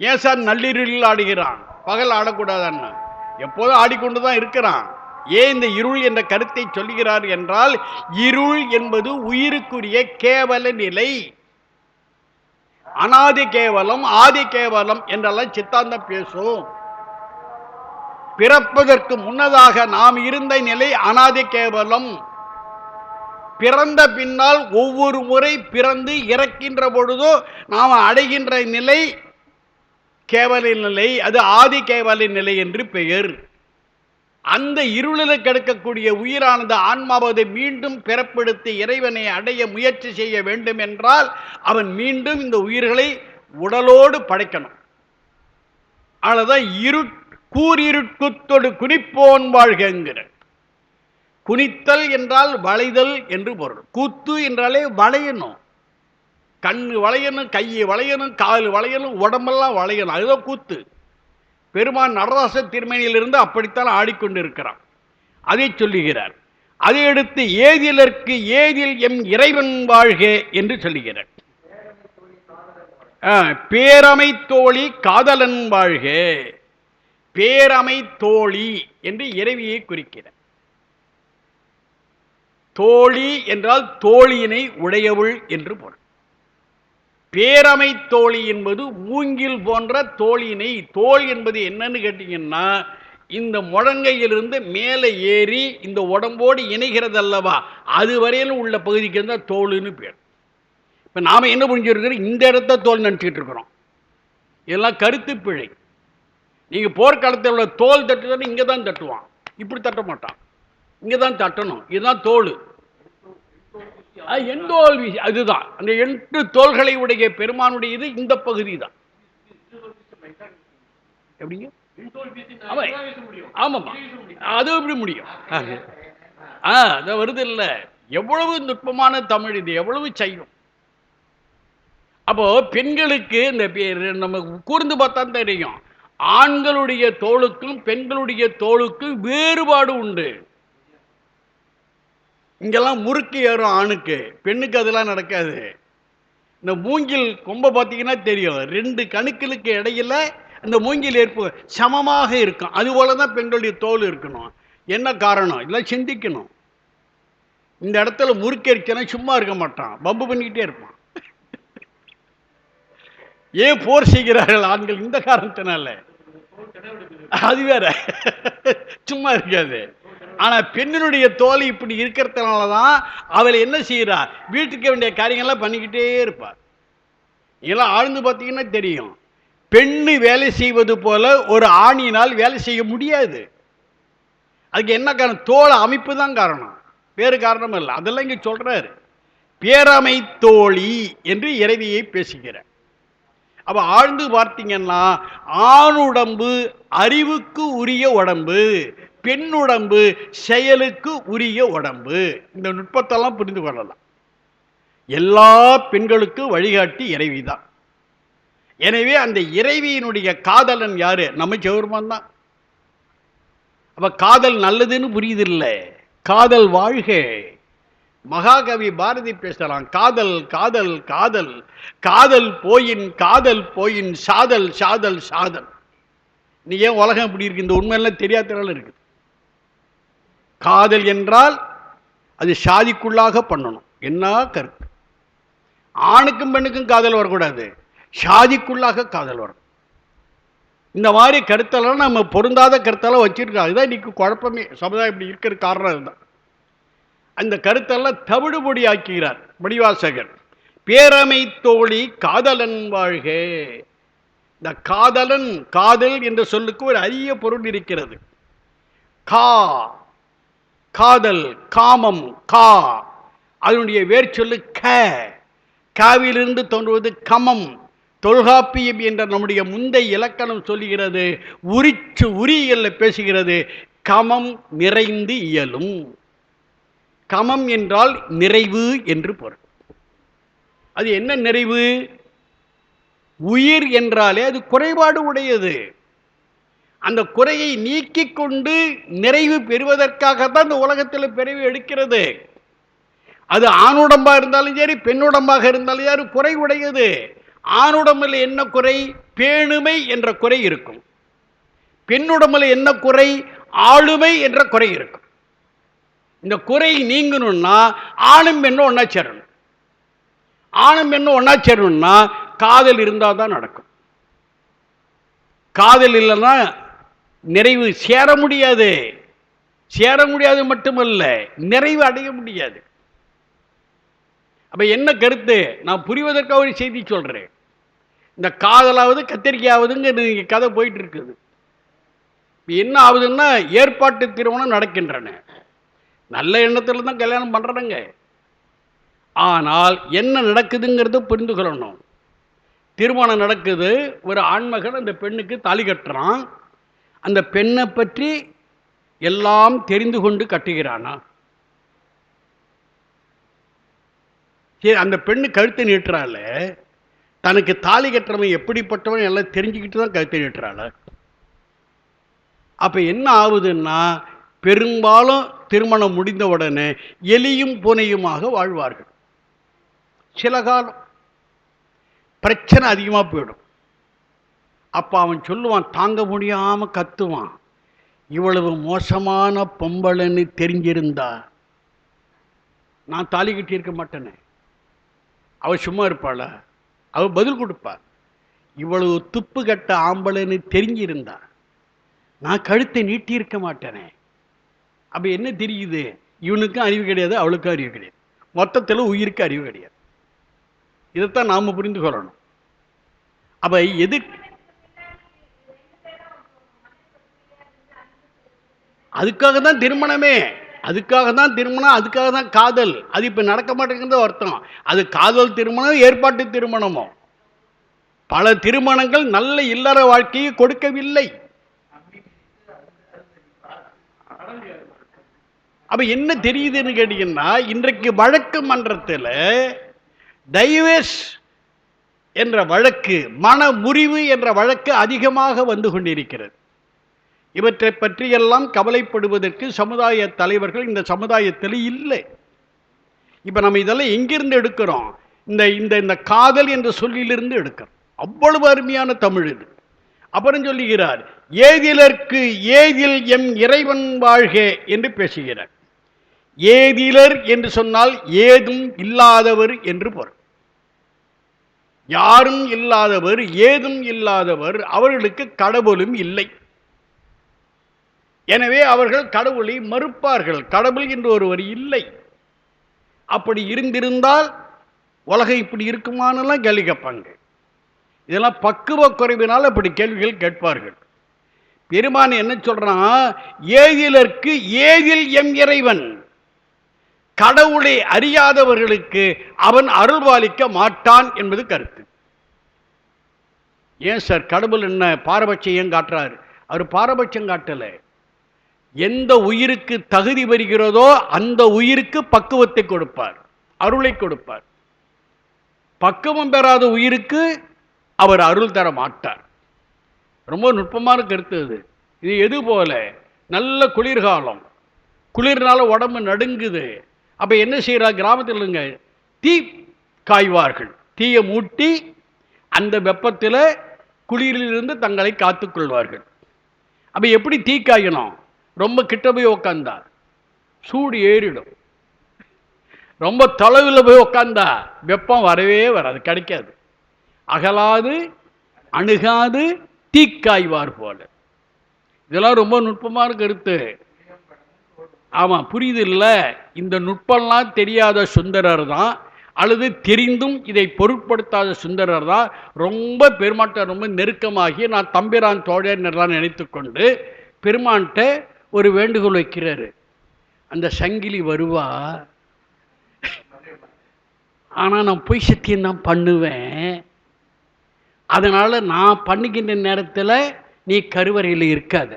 ஏன் சார் நள்ளிருளில் ஆடுகிறான், பகல் ஆடக்கூடாதுன்னு? எப்போதும் ஆடிக்கொண்டுதான் இருக்கிறான். ஏன் இந்த இருள் என்ற கருத்தை சொல்லுகிறார் என்றால் இருள் என்பது உயிருக்குரிய கேவல நிலை. அனாதி கேவலம் ஆதி கேவலம் என்றெல்லாம் சித்தாந்தம் பேசும். பிறப்பதற்கு முன்னதாக நாம் இருந்த நிலை அனாதி கேவலம். பிறந்த பின்னால் ஒவ்வொரு முறை பிறந்து இறக்கின்ற பொழுதோ நாம் அடைகின்ற நிலை கேவல நிலை. அது ஆதி கேவல நிலை என்று பெயர். அந்த இருளில் கிடக்கக்கூடிய உயிரானது ஆன்மாவதை மீண்டும் பிறப்படுத்தி இறைவனை அடைய முயற்சி செய்ய வேண்டும் என்றால் அவன் மீண்டும் இந்த உயிர்களை உடலோடு படைக்கணும். அதனால்தான் கூறிருட்குத்தொடு குனிப்போன் வாழ்கிற. குனித்தல் என்றால் வளைதல் என்று பொருள். கூத்து என்றாலே வளையணும். கண்ணு வளையணும், கையை வளையணும், கால் வளையணும், உடம்பெல்லாம் வளையணும். அதுதான் கூத்து. பெருமான் நடராச திருமேனியிலிருந்து அப்படித்தான் ஆடிக்கொண்டிருக்கிறான். அதை சொல்லுகிறார். அதை எடுத்து ஏதிலற்கு ஏதில் எம் இறைவன் வாழ்க என்று சொல்லுகிறார். பேரமை தோழி காதலன் வாழ்க. பேரமை தோழி என்று இறைவியை குறிக்கிறார். தோழி என்றால் தோழியினை உடையவள் என்று பொருள். பேரமை தோழி என்பது மூங்கில் போன்ற தோழியினை. தோல் என்பது என்னன்னு கேட்டீங்கன்னா இந்த முழங்கையிலிருந்து மேலே ஏறி இந்த உடம்போடு இணைகிறது அல்லவா, அது வரையிலும் உள்ள பகுதிக்கு இருந்தால் தோல்னு பேர். இப்போ நாம் என்ன புரிஞ்சிருக்கிறோம், இந்த இடத்த தோல் நினச்சிக்கிட்டு இருக்கிறோம். இதெல்லாம் கருத்து பிழை. நீங்கள் போர்க்காலத்தில் உள்ள தோல் தட்டுதான் இங்கே தான் தட்டுவான், இப்படி தட்ட மாட்டான். இங்கே தான் தட்டணும். இதுதான் தோல். எந்தோல் வீசி அதுதான். அந்த 8 தோள்களை உடைய பெருமானுடைய இது இந்த பகுதி தான். எப்படிங்க? ஆமாமா, அது எப்படி முடியும்? அது வருது இல்ல. எவ்வளவு நுட்பமான தமிழ் இது, எவ்வளவு செய்யும். அப்போ பெண்களுக்கு இந்த நம்ம கூர்ந்து பார்த்தா தெரியும், ஆண்களுடைய தோளுக்கும் பெண்களுடைய தோளுக்கும் வேறுபாடு உண்டு. இங்கெல்லாம் முறுக்கு ஏறும் ஆணுக்கு, பெண்ணுக்கு அதெல்லாம் நடக்காது. இந்த மூங்கில் கொம்பை பார்த்தீங்கன்னா தெரியும், 2 கணுக்களுக்கு இடையில இந்த மூங்கில் ஏற்பு சமமாக இருக்கும். அதுபோல தான் பெண்களுடைய தோல் இருக்கணும். என்ன காரணம்? இதெல்லாம் சிந்திக்கணும். இந்த இடத்துல முறுக்கரிச்சனா சும்மா இருக்க மாட்டான், பம்பு பண்ணிக்கிட்டே இருப்பான். ஏன் போர் செய்கிறார்கள் ஆண்கள்? இந்த காரணத்தினால. அது வேற, சும்மா இருக்காது. ஆனா பெண்ணினுடைய தோல் இப்படி இருக்கிறதுனால தான் அவள் என்ன செய்யறா, வீட்டுக்கு வேண்டிய காரியங்கள்லாம் பண்ணிக்கிட்டே இருப்பார். இதெல்லாம் ஆழ்ந்து பார்த்தீங்கன்னா தெரியும். பெண்ணு வேலை செய்வது போல ஒரு ஆணினால் வேலை செய்ய முடியாது. அதுக்கு என்ன காரணம்? தோல் அமைப்பு தான் காரணம், வேறு காரணம் இல்லை. அதெல்லாம் இங்க சொல்றாரு. பேரமை தோழி என்று இறைவியை பேசுகிறார். அப்ப ஆழ்ந்து பார்த்தீங்கன்னா ஆணுடம்பு அறிவுக்கு உரிய உடம்பு, பெண்ணுடம்பு செயலுக்கு உரிய உடம்பு. இந்த நுட்பத்தெல்லாம் புரிந்து கொள்ளலாம். எல்லா பெண்களுக்கும் வழிகாட்டி இறைவிதான். எனவே அந்த இறைவியினுடைய காதலன் யாரு? நம்ம சிவபெருமான் தான். அப்ப காதல் நல்லதுன்னு புரியுது இல்லை, காதல் வாழ்க. மகாகவி பாரதி பேசலாம், காதல் காதல் காதல் காதல் போயின் காதல் போயின் சாதல் சாதல் சாதல். நீ ஏன் உலகம் இப்படி இருக்கு? இந்த உண்மையெல்லாம் தெரியாதனால இருக்குது. காதல் என்றால் அது சாதிக்குள்ளாக பண்ணணும். என்ன கருத்து? ஆணுக்கும் பெண்ணுக்கும் காதல் வரக்கூடாது, சாதிக்குள்ளாக காதல் வரணும். இந்த மாதிரி கருத்தெல்லாம் நம்ம பொருந்தாத கருத்தெல்லாம் வச்சிருக்கோம். அதுதான் இன்னைக்கு குழப்பமே. சமுதாயம் இப்படி இருக்கிற காரணம் அதுதான். அந்த கருத்தெல்லாம் தவிடுபொடி ஆக்குகிறார் மணிவாசகர். பேரமை தோழி காதலன் வாழ்க. இந்த காதலன், காதல் என்ற சொல்லுக்கு ஒரு அரிய பொருள் இருக்கிறது. கா, காதல், காமம், கா, அதனுடைய வேர் சொல்லு க, காவிலிருந்து தோன்றுவது கமம். தொல்காப்பியம் என்ற நம்முடைய முந்தை இலக்கணம் சொல்லுகிறது, உரிச்சு உரியல்ல பேசுகிறது, கமம் நிறைந்து இயலும். கமம் என்றால் நிறைவு என்று பொருள். அது என்ன நிறைவு? உயிர் என்றாலே அது குறைபாடு உடையது. அந்த குறையை நீக்கிக் கொண்டு நிறைவு பெறுவதற்காகத்தான் இந்த உலகத்தில் பிறவி எடுக்கிறது. அது ஆணுடம்பா இருந்தாலும் சரி, பெண்ணுடம்பாக இருந்தாலும் யாரு குறை உடையது. ஆணுடம்பில் என்ன குறை? பேணுமை என்ற குறை இருக்கும். பெண்ணுடம்பில் என்ன குறை? ஆளுமை என்ற குறை இருக்கும். இந்த குறை நீங்கணும்னா ஆணும் பெண்ணும் ஒன்னா சேரணும். ஆணும் பெண்ணும் ஒன்னா சேரணும்னா காதல் இருந்தால் தான் நடக்கும். காதல் இல்லைன்னா நிறைவு சேர முடியாது. சேர முடியாது மட்டுமல்ல, நிறைவு அடைய முடியாது. அப்ப என்ன கருத்து? நான் புரிவதற்காக ஒரு செய்தி சொல்றேன். இந்த காதலாவது கத்திரிக்காவதுங்க நீங்க கதை போயிட்டு இருக்குது. என்ன ஆகுதுன்னா ஏற்பாட்டு திருமணம் நடக்கின்றன. நல்ல எண்ணத்துல தான் கல்யாணம் பண்றனுங்க. ஆனால் என்ன நடக்குதுங்கிறத புரிந்து கொள்ளணும். திருமணம் நடக்குது, ஒரு ஆண்மகன் அந்த பெண்ணுக்கு தாலி கட்டுறான். அந்த பெண்ணை பற்றி எல்லாம் தெரிந்து கொண்டு கட்டுகிறானா? சரி, அந்த பெண்ணு கழுத்தை நீட்டுறாள். தனக்கு தாலி கட்டுறவன் எப்படிப்பட்டவன் எல்லாம் தெரிஞ்சுக்கிட்டு தான் கழுத்தை நீட்டுறாள். அப்ப என்ன ஆகுதுன்னா, பெரும்பாலும் திருமணம் முடிந்த உடனே எலியும் பூனையுமாக வாழ்வார்கள். சில காலம் பிரச்சனை அதிகமாக போயிடும். அப்ப அவன் சொல்லுவான், தாங்க முடியாம கத்துவான், இவ்வளவு மோசமான பொம்பளைன்னு தெரிஞ்சிருந்தா நான் தாலி கட்டி இருக்க மாட்டேனே. அவ சும்மா இருப்பாளா? அவ பதில் கொடுப்பா, இவ்வளவு துப்பு கட்ட ஆம்பளைன்னு தெரிஞ்சிருந்தா நான் கழுத்தை நீட்டி இருக்க மாட்டேனே. அப்ப என்ன தெரியுது? இவனுக்கும் அறிவு கிடையாது, அவளுக்கும் அறிவு கிடையாது. மொத்தத்தில் உயிருக்கு அறிவு கிடையாது. இதைத்தான் நாம புரிந்து கொள்ளணும். அப்ப எது அதுக்காக தான் திருமணமே, அதுக்காக தான் திருமணம், அதுக்காக தான் காதல். அது இப்ப நடக்க மாட்டேங்கிறது அர்த்தம். அது காதல் திருமணம், ஏற்பாட்டு திருமணமோ. பல திருமணங்கள் நல்ல இல்லற வாழ்க்கையை கொடுக்கவில்லை. அப்ப என்ன தெரியுதுன்னு கேட்டீங்கன்னா, இன்றைக்கு வழக்கு மன்றத்தில் டைவர்ஸ் என்ற வழக்கு, மன முறிவு என்ற வழக்கு அதிகமாக வந்து கொண்டிருக்கிறது. இவற்றை பற்றியெல்லாம் கவலைப்படுவதற்கு சமுதாய தலைவர்கள் இந்த சமுதாயத்தில் இல்லை. இப்ப நம்ம இதெல்லாம் எங்கிருந்து எடுக்கிறோம்? இந்த இந்த இந்த காதல் என்ற சொல்லிலிருந்து எடுக்கிறோம். அவ்வளவு அருமையான தமிழ் இது. அப்புறம் சொல்லுகிறார், ஏதிலர்க்கு ஏதில் எம் இறைவன் வாழ்க என்று பேசுகிறார். ஏதிலர் என்று சொன்னால் ஏதும் இல்லாதவர் என்று பொருள். யாரும் இல்லாதவர், ஏதும் இல்லாதவர், அவர்களுக்கு கடவுளும் இல்லை. எனவே அவர்கள் கடவுளை மறுப்பார்கள். கடவுள் என்று ஒருவர் இல்லை. அப்படி இருந்திருந்தால் உலகம் இப்படி இருக்குமானெல்லாம் கேள்வி கேட்பாங்க. இதெல்லாம் பக்குவ குறைவினால் அப்படி கேள்விகள் கேட்பார்கள். பெருமான் என்ன சொல்றான்? ஏதிலர்க்கு ஏதில் எம் இறைவன். கடவுளை அறியாதவர்களுக்கு அவன் அருள்வாளிக்க மாட்டான் என்பது கருத்து. ஏன் சார் கடவுள் என்ன பாரபட்சம் ஏன் காட்டுறாரு? அவர் பாரபட்சம் காட்டல. எந்த உயிருக்கு தகுதி வருகிறதோ அந்த உயிருக்கு பக்குவத்தை கொடுப்பார், அருளை கொடுப்பார். பக்குவம் பெறாத உயிருக்கு அவர் அருள் தர மாட்டார். ரொம்ப நுட்பமான கருத்து இது. இது எது போல, நல்ல குளிர்காலம், குளிர்னால உடம்பு நடுங்குது. அப்ப என்ன செய்யறார்? கிராமத்தில் தீ காய்வார்கள். தீயை மூட்டி அந்த வெப்பத்தில் குளிரிலிருந்து தங்களை காத்துக்கொள்வார்கள். அப்ப எப்படி தீ காயணும்? ரொம்ப கிட்ட போய் உக்காந்தார், சூடு ஏறிடும். ரொம்ப தொலைவில் போய் உட்காந்தா வெப்பம் வரவே வராது, கிடைக்காது. அகலாது அணுகாது தீக்காய்வார் போல. இதெல்லாம் ரொம்ப நுட்பமான கருத்து. ஆமா, புரியுது இல்ல? இந்த நுட்பம்லாம் தெரியாத சுந்தரர் தான், அல்லது தெரிந்தும் இதை பொருட்படுத்தாத சுந்தரர் தான் ரொம்ப பெருமாட்ட ரொம்ப நெருக்கமாகி நான் தம்பிரான் தோழர் நினைத்து கொண்டு பெருமான்கிட்ட ஒரு வேண்டுகோள் வைக்கிறாரு. அந்த சங்கிலி வருவா, ஆனா நான் பொய் சத்தியம் தான் பண்ணுவேன், அதனால நான் பண்ணுகின்ற நேரத்தில் நீ கருவறையில் இருக்காத.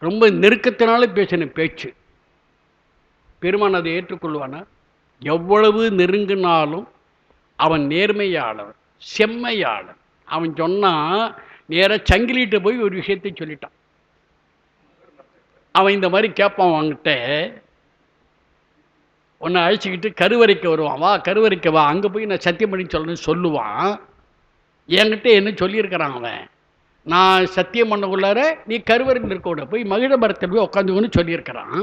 ரொம்ப நெருக்கத்தினால பேசின பேச்சு. பெருமான் அதை ஏற்றுக்கொள்வானா? எவ்வளவு நெருங்கினாலும் அவன் நேர்மையாளர், செம்மையாளர். அவன் சொன்னா நேர சங்கிலிட்டு போய் ஒரு விஷயத்தை சொல்லிட்டான். அவன் இந்த மாதிரி கேட்பான், வாங்கிட்ட உன்னை அழைச்சிக்கிட்டு கருவறைக்கு வருவான், வா கருவறைக்கு வா, அங்கே போய் நான் சத்தியம் பண்ணி சொல்லணும்னு சொல்லுவான். என்கிட்ட என்ன சொல்லியிருக்கிறான் அவன், நான் சத்தியம் பண்ணக்குள்ளார நீ கருவறையில் இருக்கக்கூட போய் மகிழ மரத்தில் போய் உட்காந்துக்கணும்னு சொல்லியிருக்கிறான்.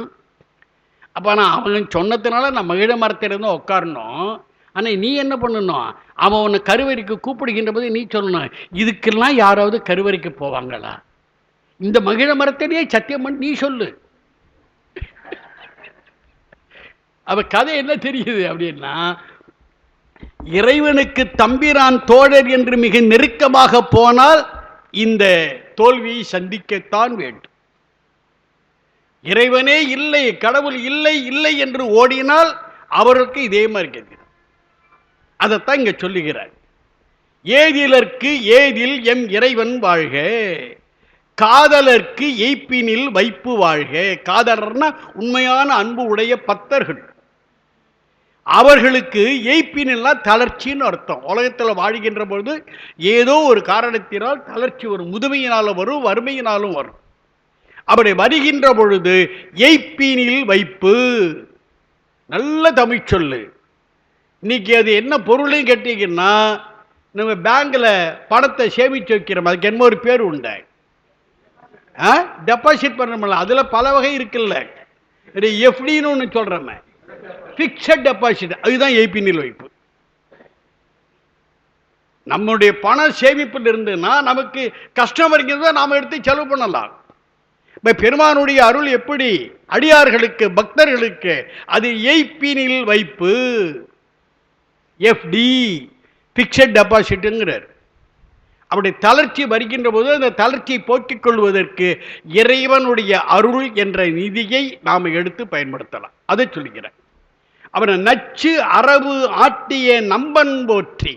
அப்போ நான் அவன் சொன்னதுனால நான் மகிழ மரத்தில் இருந்தால் உட்காரணும். ஆனால் நீ என்ன பண்ணணும், அவன் உன்னை கருவறைக்கு கூப்பிடுகின்ற போது நீ சொல்லணும், இதுக்கெல்லாம் யாராவது கருவறைக்கு போவாங்களா, இந்த மகிழ மரத்திலேயே சத்தியம் பண்ணி நீ சொல்லு. அவ கதை என்ன தெரியுது அப்படின்னா, இறைவனுக்கு தம்பிரான் தோழர் என்று மிக நெருக்கமாக போனால் இந்த தோல்வியை சந்திக்கத்தான் வேண்டும். இறைவனே இல்லை, கடவுள் இல்லை இல்லை என்று ஓடினால் அவருக்கு இதே மாதிரி கேட்கிறது. அதைத்தான் இங்க சொல்லுகிறார். ஏதிலர்க்கு ஏதில் எம் இறைவன் வாழ்க, காதலர்க்கு எய்ப்பினில் வைப்பு வாழ்க. காதலர்னா உண்மையான அன்பு உடைய பக்தர்கள். அவர்களுக்கு எய்ப்பினெல்லாம் தளர்ச்சின்னு அர்த்தம். உலகத்தில் வாழ்கின்ற பொழுது ஏதோ ஒரு காரணத்தினால் தளர்ச்சி வரும், முதுமையினாலும் வரும், வறுமையினாலும் வரும். அப்படி வருகின்ற பொழுது எய்ப்பினில் வைப்பு, நல்ல தமிழ் சொல்லு. இன்னைக்கு அது என்ன பொருளையும் கேட்டீங்கன்னா, நம்ம பேங்க்ல பணத்தை சேமிச்சு வைக்கிறோம், அதுக்கு என்ன ஒரு பேர் உண்டு, டெபாசிட் பண்ண. அதுல பல வகை இருக்குல்ல, எஃப்டின்னு ஒன்று சொல்றோமே, பிக்சட் டெபாசிட், அதுதான் எய்ப்பினில் வைப்பு. நம்முடைய பண சேமிப்பில் இருந்துன்னா நமக்கு கஷ்டம் வருகிறத நாம எடுத்து செலவு பண்ணலாம். பெருமானுடைய அருள் எப்படி அடியார்களுக்கு பக்தர்களுக்கு, அது எய்ப்பினில் வைப்பு, எஃப்டி, பிக்சட் டெபாசிட்ங்கிறார். அப்படி தளர்ச்சி வருகின்ற போது அந்த தளர்ச்சியை போக்கிக் கொள்வதற்கு இறைவனுடைய அருள் என்ற நிதியை நாம் எடுத்து பயன்படுத்தலாம். அதை சொல்லுகிறேன். அவனை நச்சு அரவு ஆட்டிய நம்பன் போற்றி.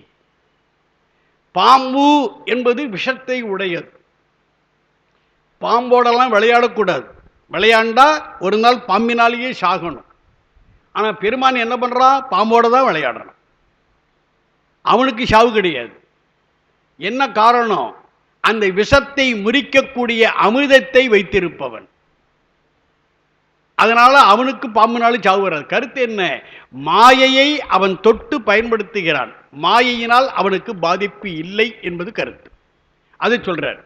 பாம்பு என்பது விஷத்தை உடையது. பாம்போடெல்லாம் விளையாடக்கூடாது. விளையாண்டா ஒரு நாள் பாம்பினாலேயே சாகணும். ஆனால் பெருமான் என்ன பண்ணுறான், பாம்போட தான் விளையாடுறான். அவனுக்கு சாவு கிடையாது. என்ன காரணம், அந்த விஷத்தை முறிக்கக்கூடிய அமிர்தத்தை வைத்திருப்பவன். அதனால அவனுக்கு பாம்பினாலும் சாவு வராது. கருத்து என்ன, மாயையை அவன் தொட்டு பயன்படுத்துகிறான், மாயையினால் அவனுக்கு பாதிப்பு இல்லை என்பது கருத்து. அதை சொல்றார்.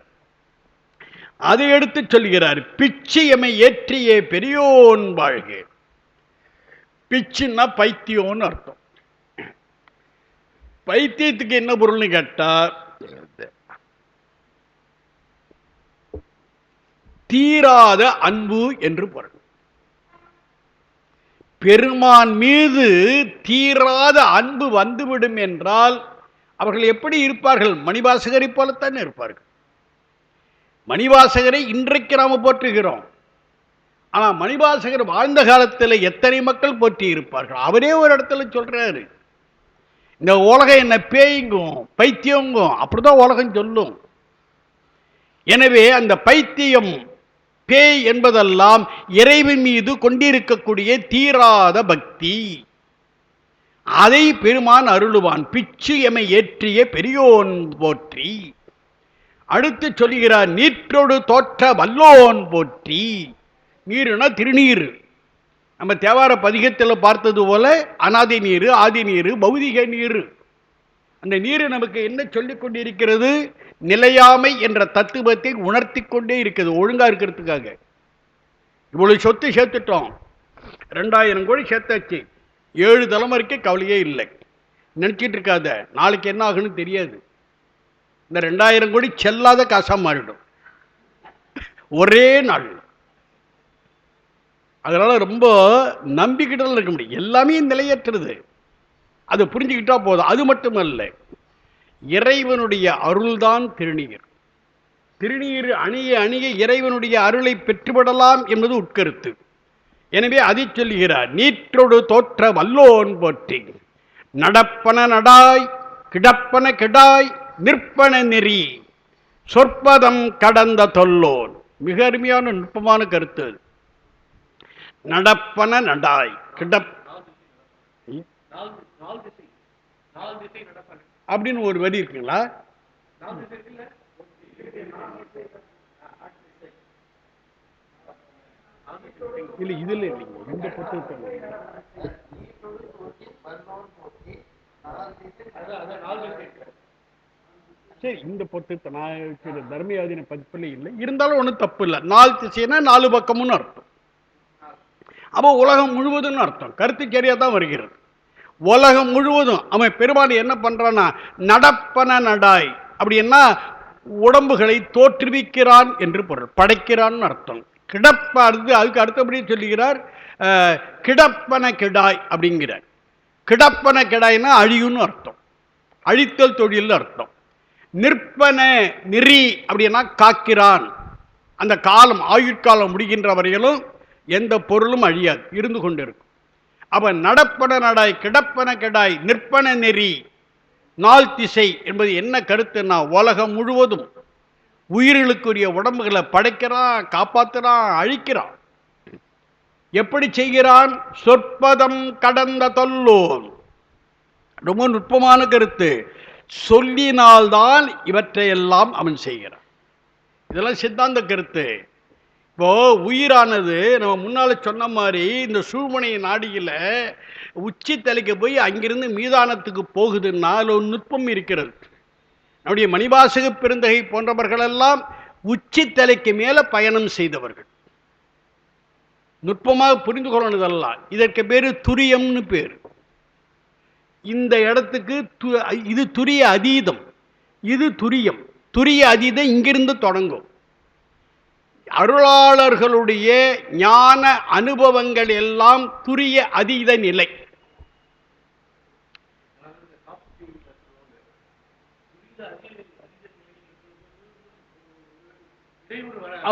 அதை எடுத்து சொல்கிறார். பிச்சு எமை ஏற்றிய பெரியோன் வாழ்க. பிச்சுன்னா பைத்தியோன்னு அர்த்தம். பைத்தியத்துக்கு என்ன பொருள்னு கேட்டா, தீராத அன்பு என்று பொருள். பெருமான் மீது தீராத அன்பு வந்துவிடும் என்றால் அவர்கள் எப்படி இருப்பார்கள், மணிவாசகரை போலத்தான் இருப்பார்கள். மணிவாசகரை இன்றைக்கு நாம் போற்றுகிறோம், ஆனால் மணிவாசகர் வாழ்ந்த காலத்தில் எத்தனை மக்கள் போற்றி இருப்பார்கள். அவரே ஒரு இடத்துல சொல்றாரு, இந்த உலகம் என்ன பேய்ங்கும் பைத்தியங்கும், அப்படிதான் உலகம் சொல்லும். எனவே அந்த பைத்தியம் பேய் என்பதெல்லாம் இறைவன் மீது கொண்டிருக்கக்கூடிய தீராத பக்தி. அதை பெருமான் அருளுவான். பிச்சு எமை ஏற்றிய பெரியோன் போற்றி. அடுத்து சொல்கிறார், நீற்றோடு தோற்ற வல்லோன் போற்றி. நீருனா திருநீர். நம்ம தேவார பதிகத்தில் பார்த்தது போல அனாதி நீர், ஆதி நீர், பௌதிக நீர். அந்த நீர் நமக்கு என்ன சொல்லிக் கொண்டிருக்கிறது, நிலையாமை என்ற தத்துவத்தை உணர்த்தி கொண்டே இருக்கிறது, ஒழுங்கா இருக்கிறதுக்காக. இவ்வளவு சொத்து சேர்த்துட்டோம், 2000 கோடி சேர்த்தாச்சு, 7 தலைமுறைக்கு கவலையே இல்லை. நினைச்சிட்டு இருக்காத, நாளைக்கு என்ன ஆகுன்னு தெரியாது. இந்த 2000 கோடி செல்லாத காசா மாறிடும் ஒரே நாள். அதனால ரொம்ப நம்பிக்கிட்டு இருக்க முடியும். எல்லாமே நிலையற்றது, அதை புரிஞ்சுக்கிட்டா போதும். அது மட்டுமல்ல, இறைவனுடைய அருள்தான் திருநீர். திருநீர் அணிய அணிய இறைவனுடைய அருளை பெற்றுவிடலாம் என்பது உட்கருத்து. எனவே அதை சொல்லுகிறார், நீற்றொடு தோற்ற வல்லோன் போற்றி, நடப்பன நடாய் கிடப்பன கெடாய் நிற்பன நெறி சொற்பதம் கடந்த தொல்லோன். மிக அருமையான நுட்பமான கருத்து. நடப்பன நடாய் அப்படின்னு ஒரு வரி இருக்குங்களா? இல்ல, இதுல இல்லைங்க, இந்த புத்தகத்தில். சரி, இந்த புத்தகத்தை நான் தர்மயாதின பதிப்பில் இல்லை, இருந்தாலும் ஒன்றும் தப்பு இல்லை. 4 திசைனா 4 பக்கமும் அர்த்தம். அப்போ உலகம் முழுவதும் அர்த்தம். கருத்து சரியா தான் வருகிறது. உலகம் முழுவதும் அவன் பெருமாள் என்ன பண்றான்னா, நடப்பன நடாய் அப்படின்னா உடம்புகளை தோற்றுவிக்கிறான் என்று பொருள், படைக்கிறான் அர்த்தம். கிடப்ப அதுக்கு அடுத்தபடி சொல்லுகிறார், கிடப்பன கெடாய் அப்படிங்கிறார். கிடப்பன கெடாய்னா அழியும்னு அர்த்தம், அழித்தல் தொழில் அர்த்தம். நிற்பன நெறி அப்படின்னா காக்கிறான். அந்த காலம், ஆயுட்காலம் முடிகின்ற வரையிலும் எந்த பொருளும் அழியாது, இருந்து கொண்டு இருக்கும். அப்ப நடப்பன நடாய் கிடப்பன கெடாய் நிற்பன நெறி 4 திசை என்பது என்ன கருத்துன்னா, உலகம் முழுவதும் உயிர்களுக்குரிய உடம்புகளை படைக்கிறான், காப்பாற்றுறான், அழிக்கிறான். எப்படி செய்கிறான்? சொற்பதம் கடந்த தொல்லோன். ரொம்ப நுட்பமான கருத்து. சொல்லினால்தான் இவற்றையெல்லாம் அவன் செய்கிறான். இதெல்லாம் சித்தாந்த கருத்து. இப்போ உயிரானது நம்ம முன்னால சொன்ன மாதிரி இந்த சூழ்மனை நாடியில உச்சி தலைக்கு போய் அங்கிருந்து மீதானத்துக்கு போகுதுன்னா ஒரு நுட்பம் இருக்கிறது. நம்முடைய மணிவாசக பெருந்தகை போன்றவர்கள் எல்லாம் உச்சி தலைக்கு மேல பயணம் செய்தவர்கள். நுட்பமாக புரிந்து கொள்ளணுதெல்லாம். இதற்கு பேரு துரியம்னு பேரு. இந்த இடத்துக்கு இது துரிய அதீதம், இது துரியம். துரிய அதீதம் இங்கிருந்து தொடங்கும். அருளாளர்களுடைய ஞான அனுபவங்கள் எல்லாம் துரிய அதீத நிலை.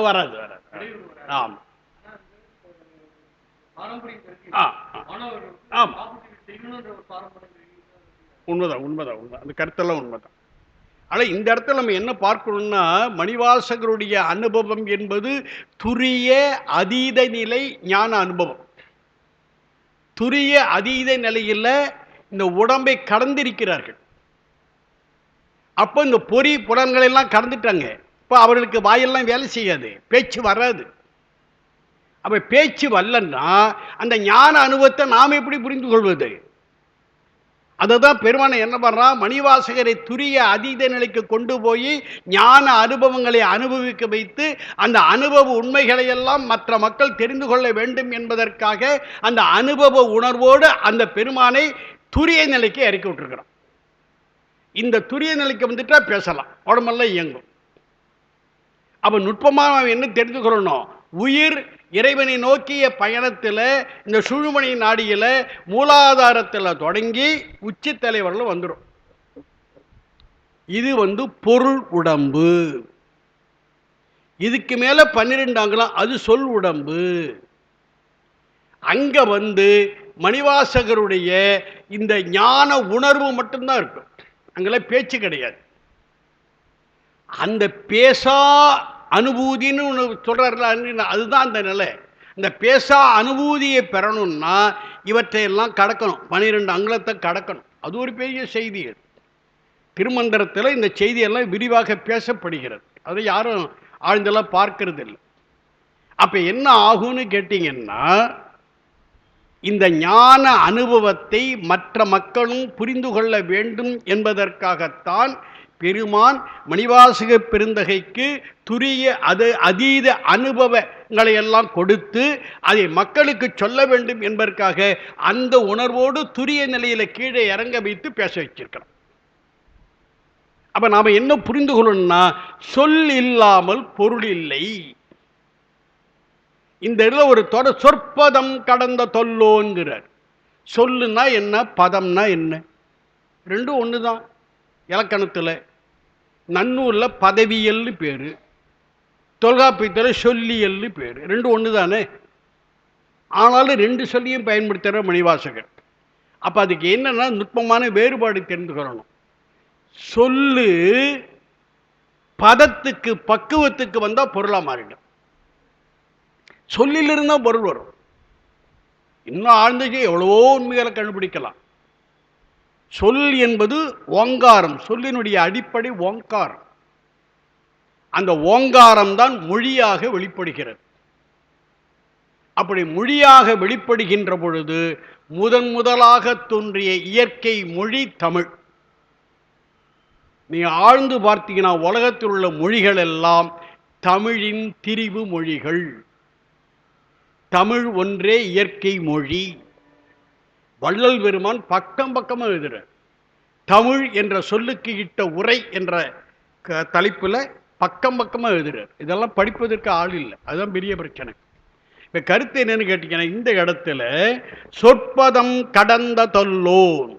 வராது. ஆமா, உண்மைதான் உண்மைதான் உண்மை. அந்த கருத்தெல்லாம் உண்மைதான். ஆனால் இந்த இடத்துல நம்ம என்ன பார்க்கணும்னா, மணிவாசகருடைய அனுபவம் என்பது துரிய அதீத நிலை ஞான அனுபவம். துரிய அதீத நிலையில் இந்த உடம்பை கடந்திருக்கிறார்கள். அப்போ இந்த பொறி புலன்களை எல்லாம் கடந்துட்டாங்க. இப்போ அவர்களுக்கு வாயெல்லாம் வேலை செய்யாது, பேச்சு வராது. அப்ப பேச்சு வரலன்னா அந்த ஞான அனுபவத்தை நாம் எப்படி புரிந்து கொள்வது? அதுதான் பெருமானை என்ன பண்றான், மணிவாசகரை துரிய அதீத நிலைக்கு கொண்டு போய் ஞான அனுபவங்களை அனுபவிக்க வைத்து அந்த அனுபவ உண்மைகளை எல்லாம் மற்ற மக்கள் தெரிந்து கொள்ள வேண்டும் என்பதற்காக அந்த அனுபவ உணர்வோடு அந்த பெருமானை துரிய நிலைக்கு இறக்கி விட்டுருக்கிறான். இந்த துரிய நிலைக்கு வந்துட்டா பேசலாம், உடம்பெல்லாம் இயங்கும். அப்ப நுட்பமாக என்ன தெரிந்து கொள்ளணும், உயிர் இறைவனை நோக்கிய பயணத்தில் இந்த சுழுமணி நாடியில் மூலாதாரத்தில் தொடங்கி உச்சி தலைவரில் வந்துடும். இது பொருள் உடம்பு. இதுக்கு மேல 12 அங்கலம் அது சொல் உடம்பு. அங்க மணிவாசகருடைய இந்த ஞான உணர்வு மட்டும்தான் இருக்கும், அங்கெல்லாம் பேச்சு கிடையாது. அந்த பேசா அனுபூதின்னு ஒன்று சொல்றாருல, அதுதான் அந்த நிலை. இந்த பேசா அனுபூதியை பெறணும்னா இவற்றையெல்லாம் கடக்கணும், 12 அங்கலத்தை கடக்கணும். அது ஒரு பெரிய செய்தி. திருமந்திரத்தில் இந்த செய்தியெல்லாம் விரிவாக பேசப்படுகிறது, அதை யாரும் ஆழ்ந்தெல்லாம் பார்க்கறது இல்லை. அப்ப என்ன ஆகும்னு கேட்டீங்கன்னா, இந்த ஞான அனுபவத்தை மற்ற மக்களும் புரிந்து கொள்ள வேண்டும் என்பதற்காகத்தான் பெருமான் மணிவாசக பெருந்தகைக்கு துரிய அதீத அனுபவ உங்களை எல்லாம் கொடுத்து அதை மக்களுக்கு சொல்ல வேண்டும் என்பதற்காக அந்த உணர்வோடு துரிய நிலையில கீழே இறங்க வைத்து பேச வச்சிருக்கிறோம். அப்ப நாம என்ன புரிந்து கொள்ளணும்னா, சொல் இல்லாமல் பொருள் இல்லை. இந்த இடத்துல ஒரு சொற்பதம் கடந்த தொல்லோங்கிறார். சொல்லுன்னா என்ன, பதம்னா என்ன? ரெண்டும் ஒண்ணுதான். இலக்கணத்துல நன்னூல்ல பதவியல்னு பேரு, தொல்காப்பியத்தில் சொல்லியல்னு பேரு. ரெண்டும் ஒன்று தானே. ஆனாலும் ரெண்டு சொல்லியும் பயன்படுத்துகிற மணிவாசகர். அப்போ அதுக்கு என்னன்னா நுட்பமான வேறுபாடு தெரிந்துக்கணும். சொல்லு பதத்துக்கு பக்குவத்துக்கு வந்தால் பொருளாக மாறிடும். சொல்லிலிருந்தா பொருள் வரும். இன்னும் ஆழ்ந்துச்சு எவ்வளவோ உண்மைகளை கண்டுபிடிக்கலாம். சொல் என்பது ஓங்காரம். சொல்லினுடைய அடிப்படை ஓங்காரம். அந்த ஓங்காரம் தான் மொழியாக வெளிப்படுகிறது. அப்படி மொழியாக வெளிப்படுகின்ற பொழுது முதலாக தோன்றிய இயற்கை மொழி தமிழ். நீ ஆழ்ந்து பார்த்தீங்கன்னா உலகத்தில் உள்ள மொழிகள் எல்லாம் தமிழின் திரிவு மொழிகள். தமிழ் ஒன்றே இயற்கை மொழி. வள்ளல் பெருமான் பக்கம் பக்கமாக எழுதுற தமிழ் என்ற சொல்லுக்கு இட்ட உரை என்ற தலைப்புல பக்கம் பக்கமாக எழுதுறார். இதெல்லாம் படிப்பதற்கு ஆள் இல்லை. அதுதான் பெரிய பிரச்சனை. இப்போ கருத்து என்னன்னு கேட்டீங்கன்னா, இந்த இடத்துல சொற்பதம் கடந்த தொல்லோன்,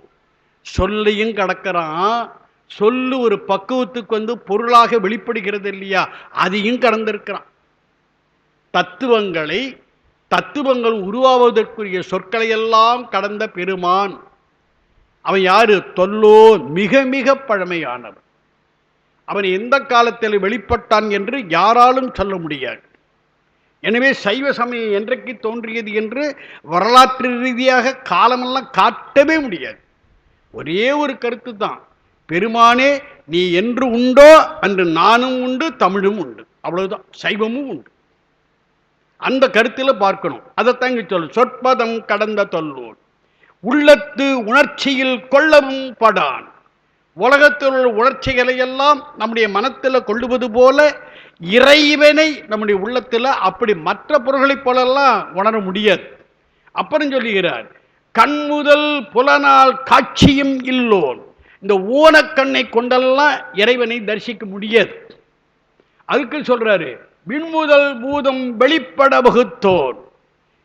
சொல்லையும் கடக்கிறான். சொல்லு ஒரு பக்குவத்துக்கு வந்து பொருளாக வெளிப்படுகிறது இல்லையா, அதையும் கடந்திருக்கிறான். தத்துவங்கள் உருவாவதற்குரிய சொற்களை எல்லாம் கடந்த பெருமான் அவன் யாரு? தொல்லோன், மிக மிக பழமையானவன். அவன் எந்த காலத்தில் வெளிப்பட்டான் என்று யாராலும் சொல்ல முடியாது. எனவே சைவ சமயம் என்றைக்கு தோன்றியது என்று வரலாற்று ரீதியாக காலமெல்லாம் காட்டவே முடியாது. ஒரே ஒரு கருத்து தான், பெருமானே நீ என்று உண்டோ அன்று நானும் உண்டு, தமிழும் உண்டு. அவ்வளவுதான். சைவமும் உண்டு. அந்த கருத்தில் பார்க்கணும். அதைத்தான் இங்க சொல்லு. சொற்பதம் கடந்த தொல்லோன், உள்ளத்து உணர்ச்சியில் கொள்ளவும் படான். உலகத்தில் உள்ள உணர்ச்சிகளை எல்லாம் நம்முடைய மனத்தில் கொள்ளுவது போல இறைவனை நம்முடைய உள்ளத்தில் அப்படி மற்ற பொருள்களைப் போலெல்லாம் உணர முடியாது. அப்புறம் சொல்லுகிறார், கண்முதல் புலனால் காட்சியும் இல்லோன். இந்த ஊனக்கண்ணை கொண்டெல்லாம் இறைவனை தரிசிக்க முடியாது. அதுக்கு சொல்றாரு, விண்முதல் பூதம் வெளிப்பட வகுத்தோன்.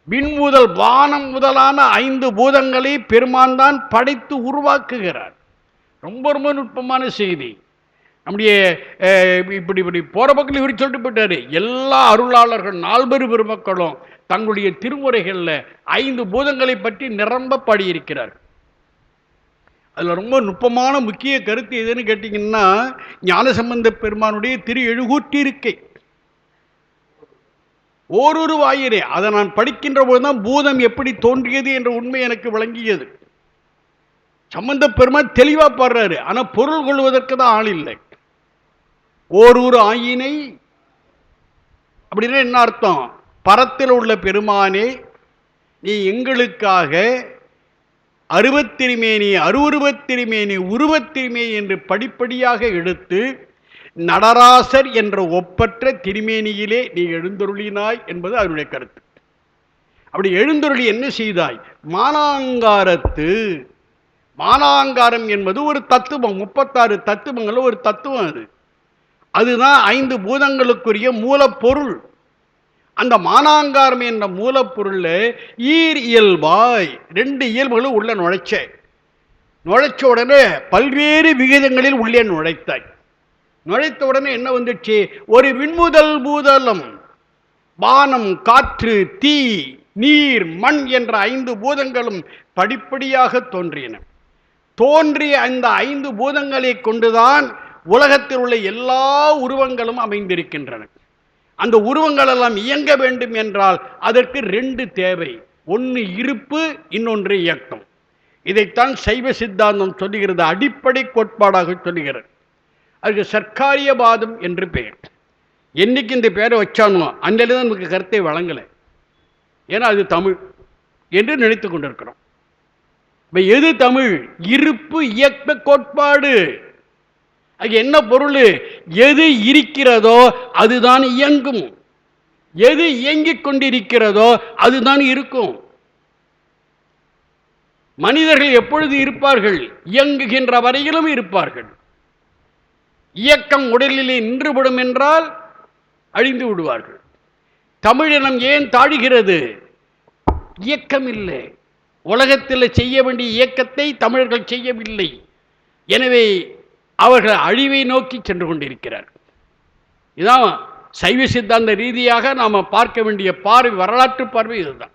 விண்முதல் வானம் முதலான 5 பூதங்களை பெருமான் தான் படைத்து உருவாக்குகிறார். ரொம்ப ரொம்ப நுட்பமான செய்தி. நம்முடைய இப்படி போற பக்கம் இவர் சொல்லிட்டு போயிட்டாரு. எல்லா அருளாளர்கள் 4 பெருமக்களும் தங்களுடைய திருமுறைகளில் 5 பூதங்களை பற்றி நிரம்ப பாடியிருக்கிறார். அதில் ரொம்ப நுட்பமான முக்கிய கருத்து எதுன்னு கேட்டிங்கன்னா, ஞானசம்பந்த பெருமானுடைய திரு எழுகூற்றிருக்கை ஓரொரு வாயிலே. அதை நான் படிக்கின்ற போதுதான் பூதம் எப்படி தோன்றியது என்ற உண்மை எனக்கு விளங்கியது. சம்பந்த பெருமான் தெளிவா பாடுறாரு. ஆனா பொருள் கொள்வதற்கு தான் ஆள் இல்லை. ஓரூர் ஆயினை அப்படின்னா என்ன அர்த்தம்? பரத்தில் உள்ள பெருமானே, நீ எங்களுக்காக அருவத்திருமேனி, அருவுருவத்திருமேனி, உருவத்திருமேனி என்று படிப்படியாக எடுத்து நடராசர் என்ற ஒப்பற்ற திருமேனியிலே நீ எழுந்தருளினாய் என்பது அவருடைய கருத்து. அப்படி எழுந்தருளி என்ன செய்தாய்? மானாங்காரம் என்பது ஒரு தத்துவம். 36 தத்துவங்கள் ஒரு தத்துவம். அதுதான் 5 பூதங்களுக்குரிய மூலப்பொருள். அந்த மானாங்காரம் என்ற மூலப்பொருள் ஈர் இயல்பாய் 2 இயல்புகளும் உள்ள நுழைச்ச உடனே பல்வேறு விகிதங்களில் உள்ளே நுழைத்தாய். நுழைத்த உடனே என்ன வந்துச்சு? ஒரு விண்முதல் பூதலம், வானம், காற்று, தீ, நீர், மண் என்ற 5 பூதங்களும் படிப்படியாக தோன்றின. தோன்றிய அந்த 5 பூதங்களை கொண்டுதான் உலகத்தில் உள்ள எல்லா உருவங்களும் அமைந்திருக்கின்றன. அந்த உருவங்கள் எல்லாம் இயங்க வேண்டும் என்றால் அதற்கு 2 தேவை. ஒன்று இருப்பு, இன்னொன்று இயக்கம். இதைத்தான் சைவ சித்தாந்தம் சொல்லுகிறது, அடிப்படை கோட்பாடாக சொல்லுகிறது. அதுக்கு சர்க்காரியவாதம் என்று பெயர். என்னைக்கு இந்த பெயரை வச்சானோ அன்றையில்தான் நமக்கு கருத்தை வழங்கலை. ஏன்னா அது தமிழ் என்று நினைத்து கொண்டிருக்கிறோம். எது தமிழ்? இருப்பு இயக்க கோட்பாடு. அது என்ன பொருள்? எது இருக்கிறதோ அதுதான் இயங்கும். எது இயங்கிக் கொண்டிருக்கிறதோ அதுதான் இருக்கும். மனிதர்கள் எப்பொழுது இருப்பார்கள்? இயங்குகின்ற வரையிலும் இருப்பார்கள். இயக்கம் உடலிலே நின்றுவிடும் என்றால் அழிந்து விடுவார்கள். தமிழினம் ஏன் தாழுகிறது? இயக்கம் இல்லை. உலகத்தில் செய்ய வேண்டிய இயக்கத்தை தமிழர்கள் செய்யவில்லை. எனவே அவர்கள் அழிவை நோக்கி சென்று கொண்டிருக்கிறார். இதான் சைவ சித்தாந்த ரீதியாக நாம் பார்க்க வேண்டிய பார்வை, வரலாற்று பார்வை இதுதான்.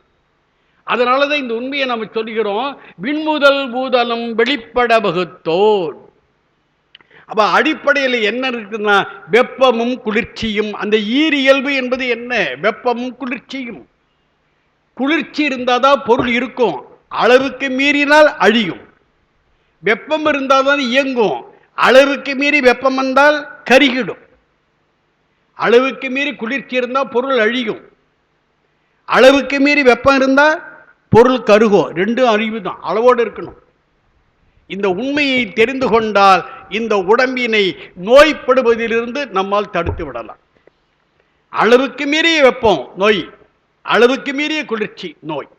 அதனால தான் இந்த உண்மையை நாம் சொல்கிறோம். விண்முதல் பூதலம் வெளிப்பட வகுத்தோர். அப்ப அடிப்படையில் என்ன இருக்குன்னா வெப்பமும் குளிர்ச்சியும். அந்த ஈரியல்பு என்பது என்ன? வெப்பமும் குளிர்ச்சியும். குளிர்ச்சி இருந்தாதான் பொருள் இருக்கும். அளவுக்கு மீறினால் அழியும். வெப்பம் இருந்தால் தான் இயங்கும். அளவுக்கு மீறி வெப்பம் வந்தால் கருகிடும். அளவுக்கு மீறி குளிர்ச்சி இருந்தால் பொருள் அழியும். அளவுக்கு மீறி வெப்பம் இருந்தால் பொருள் கருகும். ரெண்டும் அழிவு தான். அளவோடு இருக்கணும். இந்த உண்மையை தெரிந்து கொண்டால் இந்த உடம்பினை நோய்படுவதிலிருந்து நம்மால் தடுத்து விடலாம். அளவுக்கு மீறிய வெப்பம் நோய், அளவுக்கு மீறிய குளிர்ச்சி நோய்.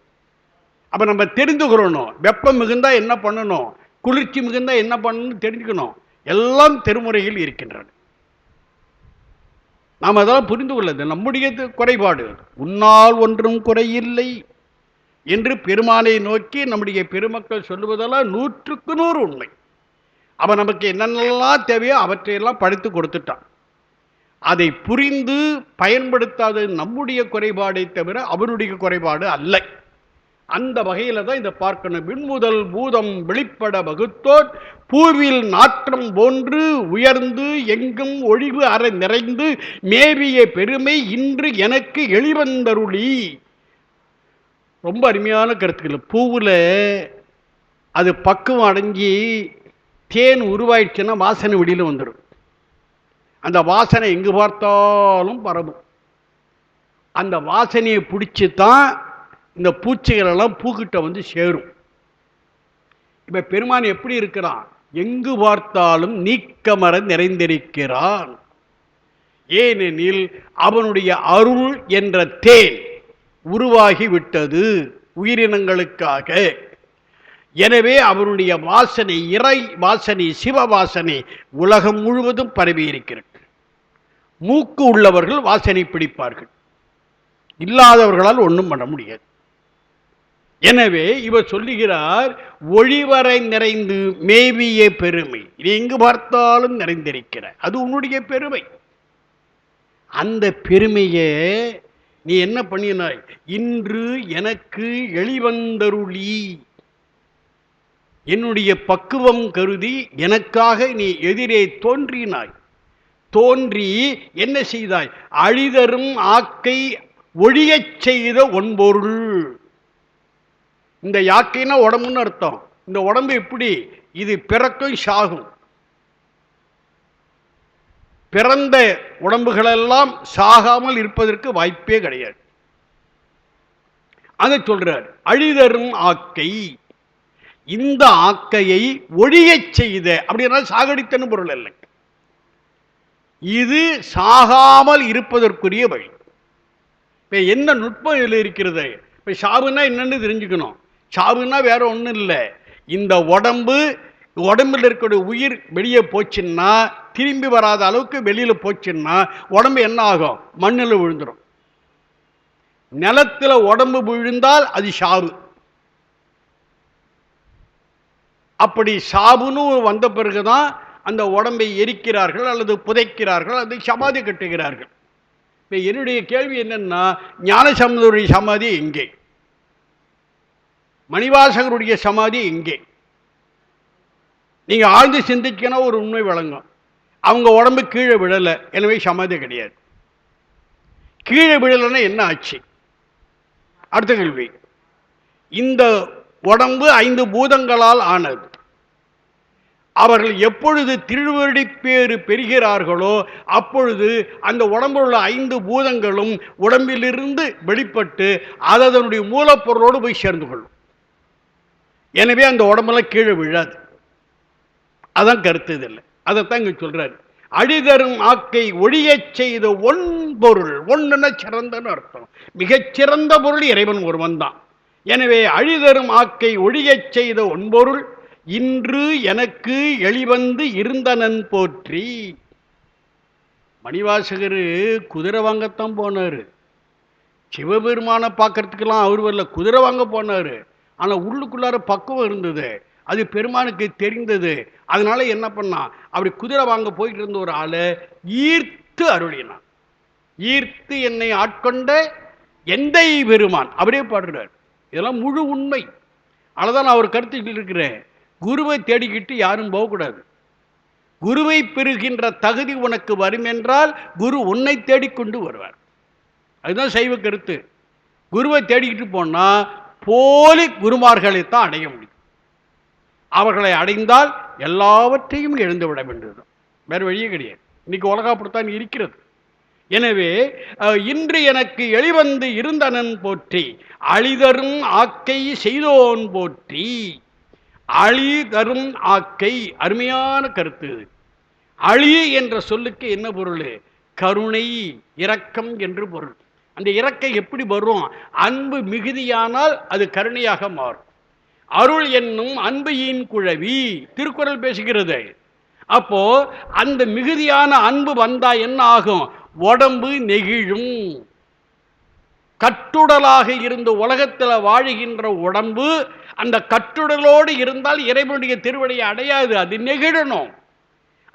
அப்ப நம்ம தெரிந்து கொள்ளணும். வெப்பம் மிகுந்தா என்ன பண்ணணும், குளிர்ச்சி மிகுந்தா என்ன பண்ணணும் தெரிஞ்சுக்கணும். எல்லாம் திருமுறையில் இருக்கின்றன. நாம் அதெல்லாம் புரிந்து கொள்ளது நம்முடைய குறைபாடு. உன்னால் ஒன்றும் குறையில்லை என்று பெருமானை நோக்கி நம்முடைய பெருமக்கள் சொல்லுவதெல்லாம் 100க்கு 100 உண்மை. அவன் நமக்கு என்னென்னலாம் தேவையோ அவற்றையெல்லாம் படித்து கொடுத்துட்டான். அதை புரிந்து பயன்படுத்தாத நம்முடைய குறைபாடை தவிர அவனுடைய குறைபாடு அல்ல. அந்த வகையில் தான் இதை பார்க்கணும். விண்முதல் பூதம் வெளிப்பட வகுத்தோர் பூவில் நாற்றம் போன்று உயர்ந்து எங்கும் ஒழிவு அற நிறைந்து மேவிய பெருமை இன்று எனக்கு எளிவந்தருளி. ரொம்ப அருமையான கருத்துக்கள். பூவில் அது பக்குவம் அடைஞ்சி தேன் உருவாயிடுச்சுன்னா வாசனை வெளியில் வந்துடும். அந்த வாசனை எங்கு பார்த்தாலும் பரவும். அந்த வாசனையை பிடிச்சி தான் இந்த பூச்சிகள் எல்லாம் பூக்கிட்ட வந்து சேரும். இப்ப பெருமான் எப்படி இருக்கிறான்? எங்கு பார்த்தாலும் நீக்கமர நிறைந்திருக்கிறான். ஏனெனில் அவனுடைய அருள் என்ற தேன் உருவாகி விட்டது உயிரினங்களுக்காக. எனவே அவனுடைய வாசனை, இறை வாசனை, சிவ வாசனை உலகம் முழுவதும் பரவி இருக்கிறது. மூக்கு உள்ளவர்கள் வாசனை பிடிப்பார்கள், இல்லாதவர்களால் ஒன்றும் பண்ண முடியாது. எனவே இவர் சொல்லுகிறார், ஒளிவரை நிறைந்து மேவிய பெருமை, இது எங்கு பார்த்தாலும் நிறைந்திருக்கிற அது உன்னுடைய பெருமை. அந்த பெருமையை நீ என்ன பண்ணினாய்? இன்று எனக்கு எளிவந்தருளி, என்னுடைய பக்குவம் கருதி எனக்காக நீ எதிரே தோன்றினாய். தோன்றி என்ன செய்தாய்? அழிதரும் ஆக்கை ஒழியச் செய்த ஒன்பொருள். இந்த யாக்கைனா உடம்புன்னு அர்த்தம். இந்த உடம்பு எப்படி? இது பிறக்கும் சாகும். பிறந்த உடம்புகளெல்லாம் சாகாமல் இருப்பதற்கு வாய்ப்பே கிடையாது. அதை சொல்றார். அழிதரும் ஆக்கை, இந்த ஆக்கையை ஒழியச் செய்த. அப்படின்னா சாகடித்தன்னு பொருள் இல்லை. இது சாகாமல் இருப்பதற்குரிய வழி. இப்ப என்ன நுட்பம் இதில் இருக்கிறது? இப்ப சாவுன்னா என்னன்னு தெரிஞ்சுக்கணும். சாவுன்னா வேற ஒன்றும் இல்லை. இந்த உடம்பில் இருக்கக்கூடிய உயிர் வெளியே போச்சுன்னா, திரும்பி வராத அளவுக்கு வெளியில போச்சுன்னா உடம்பு என்ன ஆகும்? மண்ணில் விழுந்துடும். நிலத்தில் உடம்பு விழுந்தால் அது சாவு. அப்படி சாவுன்னு வந்த பிறகுதான் அந்த உடம்பை எரிக்கிறார்கள் அல்லது புதைக்கிறார்கள், அதை சமாதி கட்டுகிறார்கள். இப்போ என்னுடைய கேள்வி என்னன்னா, ஞானசம்பந்தருடைய சமாதி எங்கே? மணிவாசகருடைய சமாதி எங்கே? நீங்க ஆழ்ந்து சிந்திக்கணும், ஒரு உண்மை வழங்கும். அவங்க உடம்பு கீழே விழலை, எனவே சமாதி கிடையாது. கீழே விழலைன்னா என்ன ஆச்சு? அடுத்த கேள்வி. இந்த உடம்பு 5 பூதங்களால் ஆனது. அவர்கள் எப்பொழுது திருவடிப்பேறு பெறுகிறார்களோ அப்பொழுது அந்த உடம்பில் உள்ள 5 பூதங்களும் உடம்பிலிருந்து வெளிப்பட்டு அதனுடைய மூலப்பொருளோடு போய் சேர்ந்து கொள்ளும். எனவே அந்த உடம்பெல்லாம் கீழே விழாது. அதான் கருத்து. இதில்லை. அதைத்தான் இங்கே சொல்றாரு. அழிதரும் ஆக்கை ஒழியச் செய்த ஒன் பொருள். ஒன்றுன சிறந்தன்னு அர்த்தம். மிகச்சிறந்த பொருள் இறைவன் ஒருவன் தான். எனவே அழிதரும் ஆக்கை ஒழியச் செய்த ஒன்பொருள் இன்று எனக்கு எளிவந்து இருந்தனன் போற்றி. மணிவாசகர் குதிரை வாங்கத்தான் போனாரு. சிவபெருமான பார்க்கறதுக்கெல்லாம் அவர் வரல, குதிரை வாங்க போனாரு. ஆனால் உள்ளுக்குள்ளார பக்குவம் இருந்தது, அது பெருமானுக்கு தெரிந்தது. அதனால என்ன பண்ணா, அப்படி குதிரை வாங்க போயிட்டு இருந்த ஒரு ஆளை ஈர்த்து அருளினான். ஈர்த்து என்னை ஆட்கொண்ட எந்தை பெருமான் அவரே பாடுறார். இதெல்லாம் முழு உண்மை. அதனால்தான் அவர் கருத்து இருக்கிறேன், குருவை தேடிக்கிட்டு யாரும் போகக்கூடாது. குருவை பெறுகின்ற தகுதி உனக்கு வரும் என்றால் குரு உன்னை தேடிக்கொண்டு வருவார். அதுதான் சைவ கருத்து. குருவை தேடிக்கிட்டு போனா போலி குருமார்களைத்தான் அடைய முடியும். அவர்களை அடைந்தால் எல்லாவற்றையும் எழுந்துவிட வேண்டியது, வேறு வழியே கிடையாது. இன்னைக்கு உலகம் அப்படித்தான் இருக்கிறது. எனவே இன்று எனக்கு எளிவந்து இருந்தனன் போற்றி, அழிதரும் ஆக்கை செய்தோன் போற்றி. அழிதரும் ஆக்கை, அருமையான கருத்து. அழி என்ற சொல்லுக்கு என்ன பொருள்? கருணை, இரக்கம் என்று பொருள். அந்த இரக்கை எப்படி வரும்? அன்பு மிகுதியானால் அது கருணையாக மாறும். அருள் என்னும் அன்பையின் குழவி திருக்குறள் பேசுகிறது. அப்போ அந்த மிகுதியான அன்பு வந்தா என்ன ஆகும்? உடம்பு நெகிழும். கட்டுடலாக இருந்து உலகத்தில் வாழுகின்ற உடம்பு அந்த கட்டுடலோடு இருந்தால் இறைவனுடைய திருவடியை அடையாது, அது நெகிழணும்.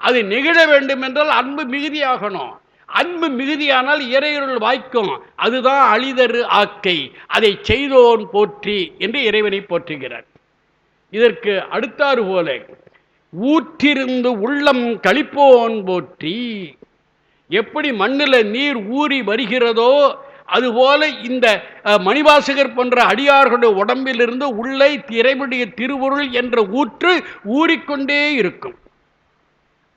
அது நெகிழ வேண்டும் என்றால் அன்பு மிகுதியாகணும். அன்பு மிகுதியானால் இறையருள் வாய்க்கும். அதுதான் அழிதரு ஆக்கை, அதை செய்தோன் போற்றி என்று இறைவனை போற்றுகிறார். இதற்கு அடுத்தாறு போல ஊற்றிருந்து உள்ளம் கழிப்போன் போற்றி. எப்படி மண்ணில் நீர் ஊறி வருகிறதோ அதுபோல இந்த மணிவாசகர் போன்ற அடியார்களுடைய உடம்பிலிருந்து உள்ளே இறைவனுடைய திருவுருள் என்ற ஊற்று ஊறிக்கொண்டே இருக்கும்.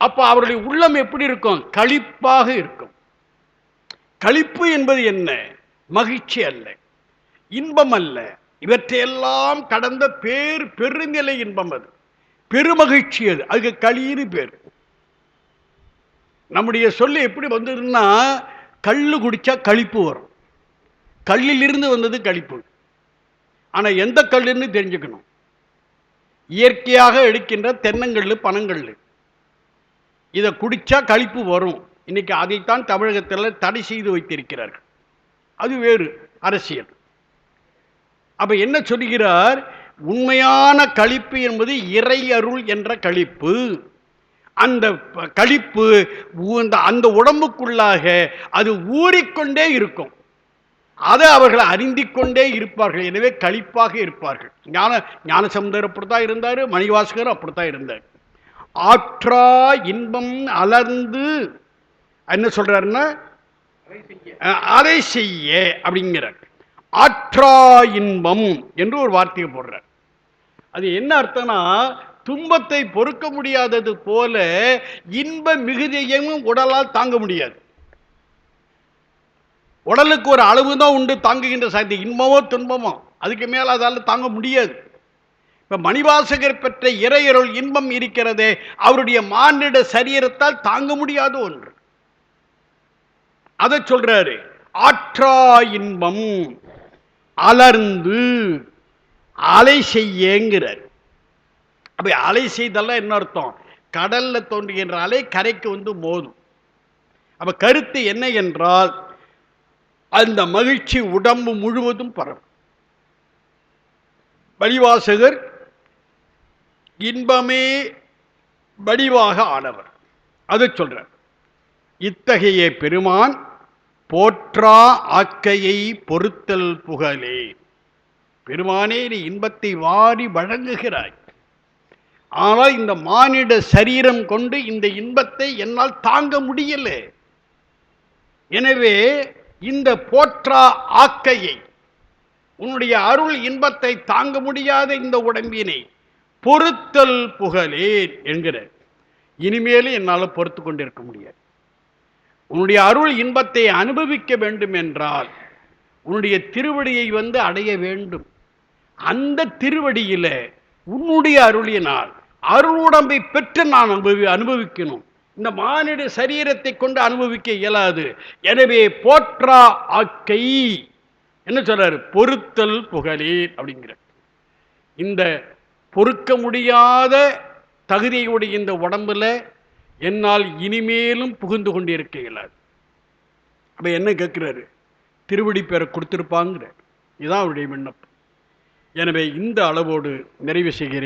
அப்போ அவருடைய உள்ளம் எப்படி இருக்கும்? களிப்பாக இருக்கும். களிப்பு என்பது என்ன? மகிழ்ச்சி அல்ல, இன்பம் அல்ல, இவற்றையெல்லாம் கடந்த பெருநிலை இன்பம். அது பெருமகிழ்ச்சி. அதுக்கு களின்னு பேர். நம்முடைய சொல்லு எப்படி வந்ததுன்னா, கல்லு குடிச்சா களிப்பு வரும். கல்லிலிருந்து வந்தது களிப்பு. ஆனா எந்த கல்லுன்னு தெரிஞ்சுக்கணும். இயற்கையாக எடுக்கின்ற தென்னங்கல்லு, பனங்கல்லு, இதை குடிச்சா களிப்பு வரும். இன்னைக்கு அதைத்தான் தமிழகத்தில் தடை செய்து வைத்திருக்கிறார்கள். அது வேறு அரசியல். அப்ப என்ன சொல்லுகிறார்? உண்மையான களிப்பு என்பது இறை அருள் என்ற களிப்பு. அந்த களிப்பு அந்த உடம்புக்குள்ளாக அது ஊறிக்கொண்டே இருக்கும். அதை அவர்கள் அறிந்திக் கொண்டே இருப்பார்கள். எனவே களிப்பாக இருப்பார்கள். ஞானசம்பந்தர் அப்படித்தான் இருந்தார், மணிவாசகர் அப்படித்தான் இருந்தார். ஆற்றா இன்பம் அலர்ந்து என்ன சொல்றாருன்னா, அதை செய்ய அப்படிங்கிறார். ஆற்றா இன்பம் என்று ஒரு வார்த்தையை போடுறார். அது என்ன அர்த்தம்னா, துன்பத்தை பொறுக்க முடியாதது போல இன்ப மிகுதியையும் உடலால் தாங்க முடியாது. உடலுக்கு ஒரு அளவு தான் உண்டு தாங்குகின்ற சாந்தி. இன்பமோ துன்பமோ அதுக்கு மேல அதால் தாங்க முடியாது. இப்ப மணிவாசகர் பெற்ற இறையருள் இன்பம் இருக்கிறதே, அவருடைய மானிட சரீரத்தால் தாங்க முடியாத ஒன்று. அதை சொல்றாரு, ஆற்றா இன்பம் அலர்ந்து அலை செய்யங்கிறார். அப்ப அலை செய்தெல்லாம் என்ன அர்த்தம்? கடல்ல தோன்றுகின்ற அலை கரைக்கு வந்து மோதும். அப்ப கருத்து என்ன என்றால், அந்த மகிழ்ச்சி உடம்பு முழுவதும் பரவும். மணிவாசகர் இன்பமே வடிவாக ஆனவர். அதை சொல்றார். இத்தகைய பெருமான் போற்றா ஆக்கையை பொறுத்தல் புகழே. பெருமானே, நீ இன்பத்தை வாரி வழங்குகிறாய். ஆனால் இந்த மானிட சரீரம் கொண்டு இந்த இன்பத்தை என்னால் தாங்க முடியல. எனவே இந்த போற்றா ஆக்கையை, உன்னுடைய அருள் இன்பத்தை தாங்க முடியாத இந்த உடம்பினை பொறுத்தல் புகழேன் என்கிற. இனிமேலும் என்னால் பொறுத்து கொண்டிருக்க முடியாது. உன்னுடைய அருள் இன்பத்தை அனுபவிக்க வேண்டும் என்றால் உன்னுடைய திருவடியை அடைய வேண்டும். அந்த திருவடியில உன்னுடைய அருளினால் அருள் உடம்பை பெற்று நான் அனுபவிக்கணும். இந்த மானிட சரீரத்தை கொண்டு அனுபவிக்க இயலாது. எனவே போற்றா ஆக்கை என்ன சொல்றாரு? பொறுத்தல் புகழேன் அப்படிங்கிற இந்த பொறுக்க முடியாத தகுதியுடைய இந்த உடம்புல என்னால் இனிமேலும் புகுந்து கொண்டிருக்க இயலாது. அப்ப என்ன கேட்கிறாரு? திருவடி பேரை கொடுத்திருப்பாங்கிற. இதுதான் அவருடைய விண்ணப்பம். எனவே இந்த அளவோடு நிறைவு செய்கிறேன்.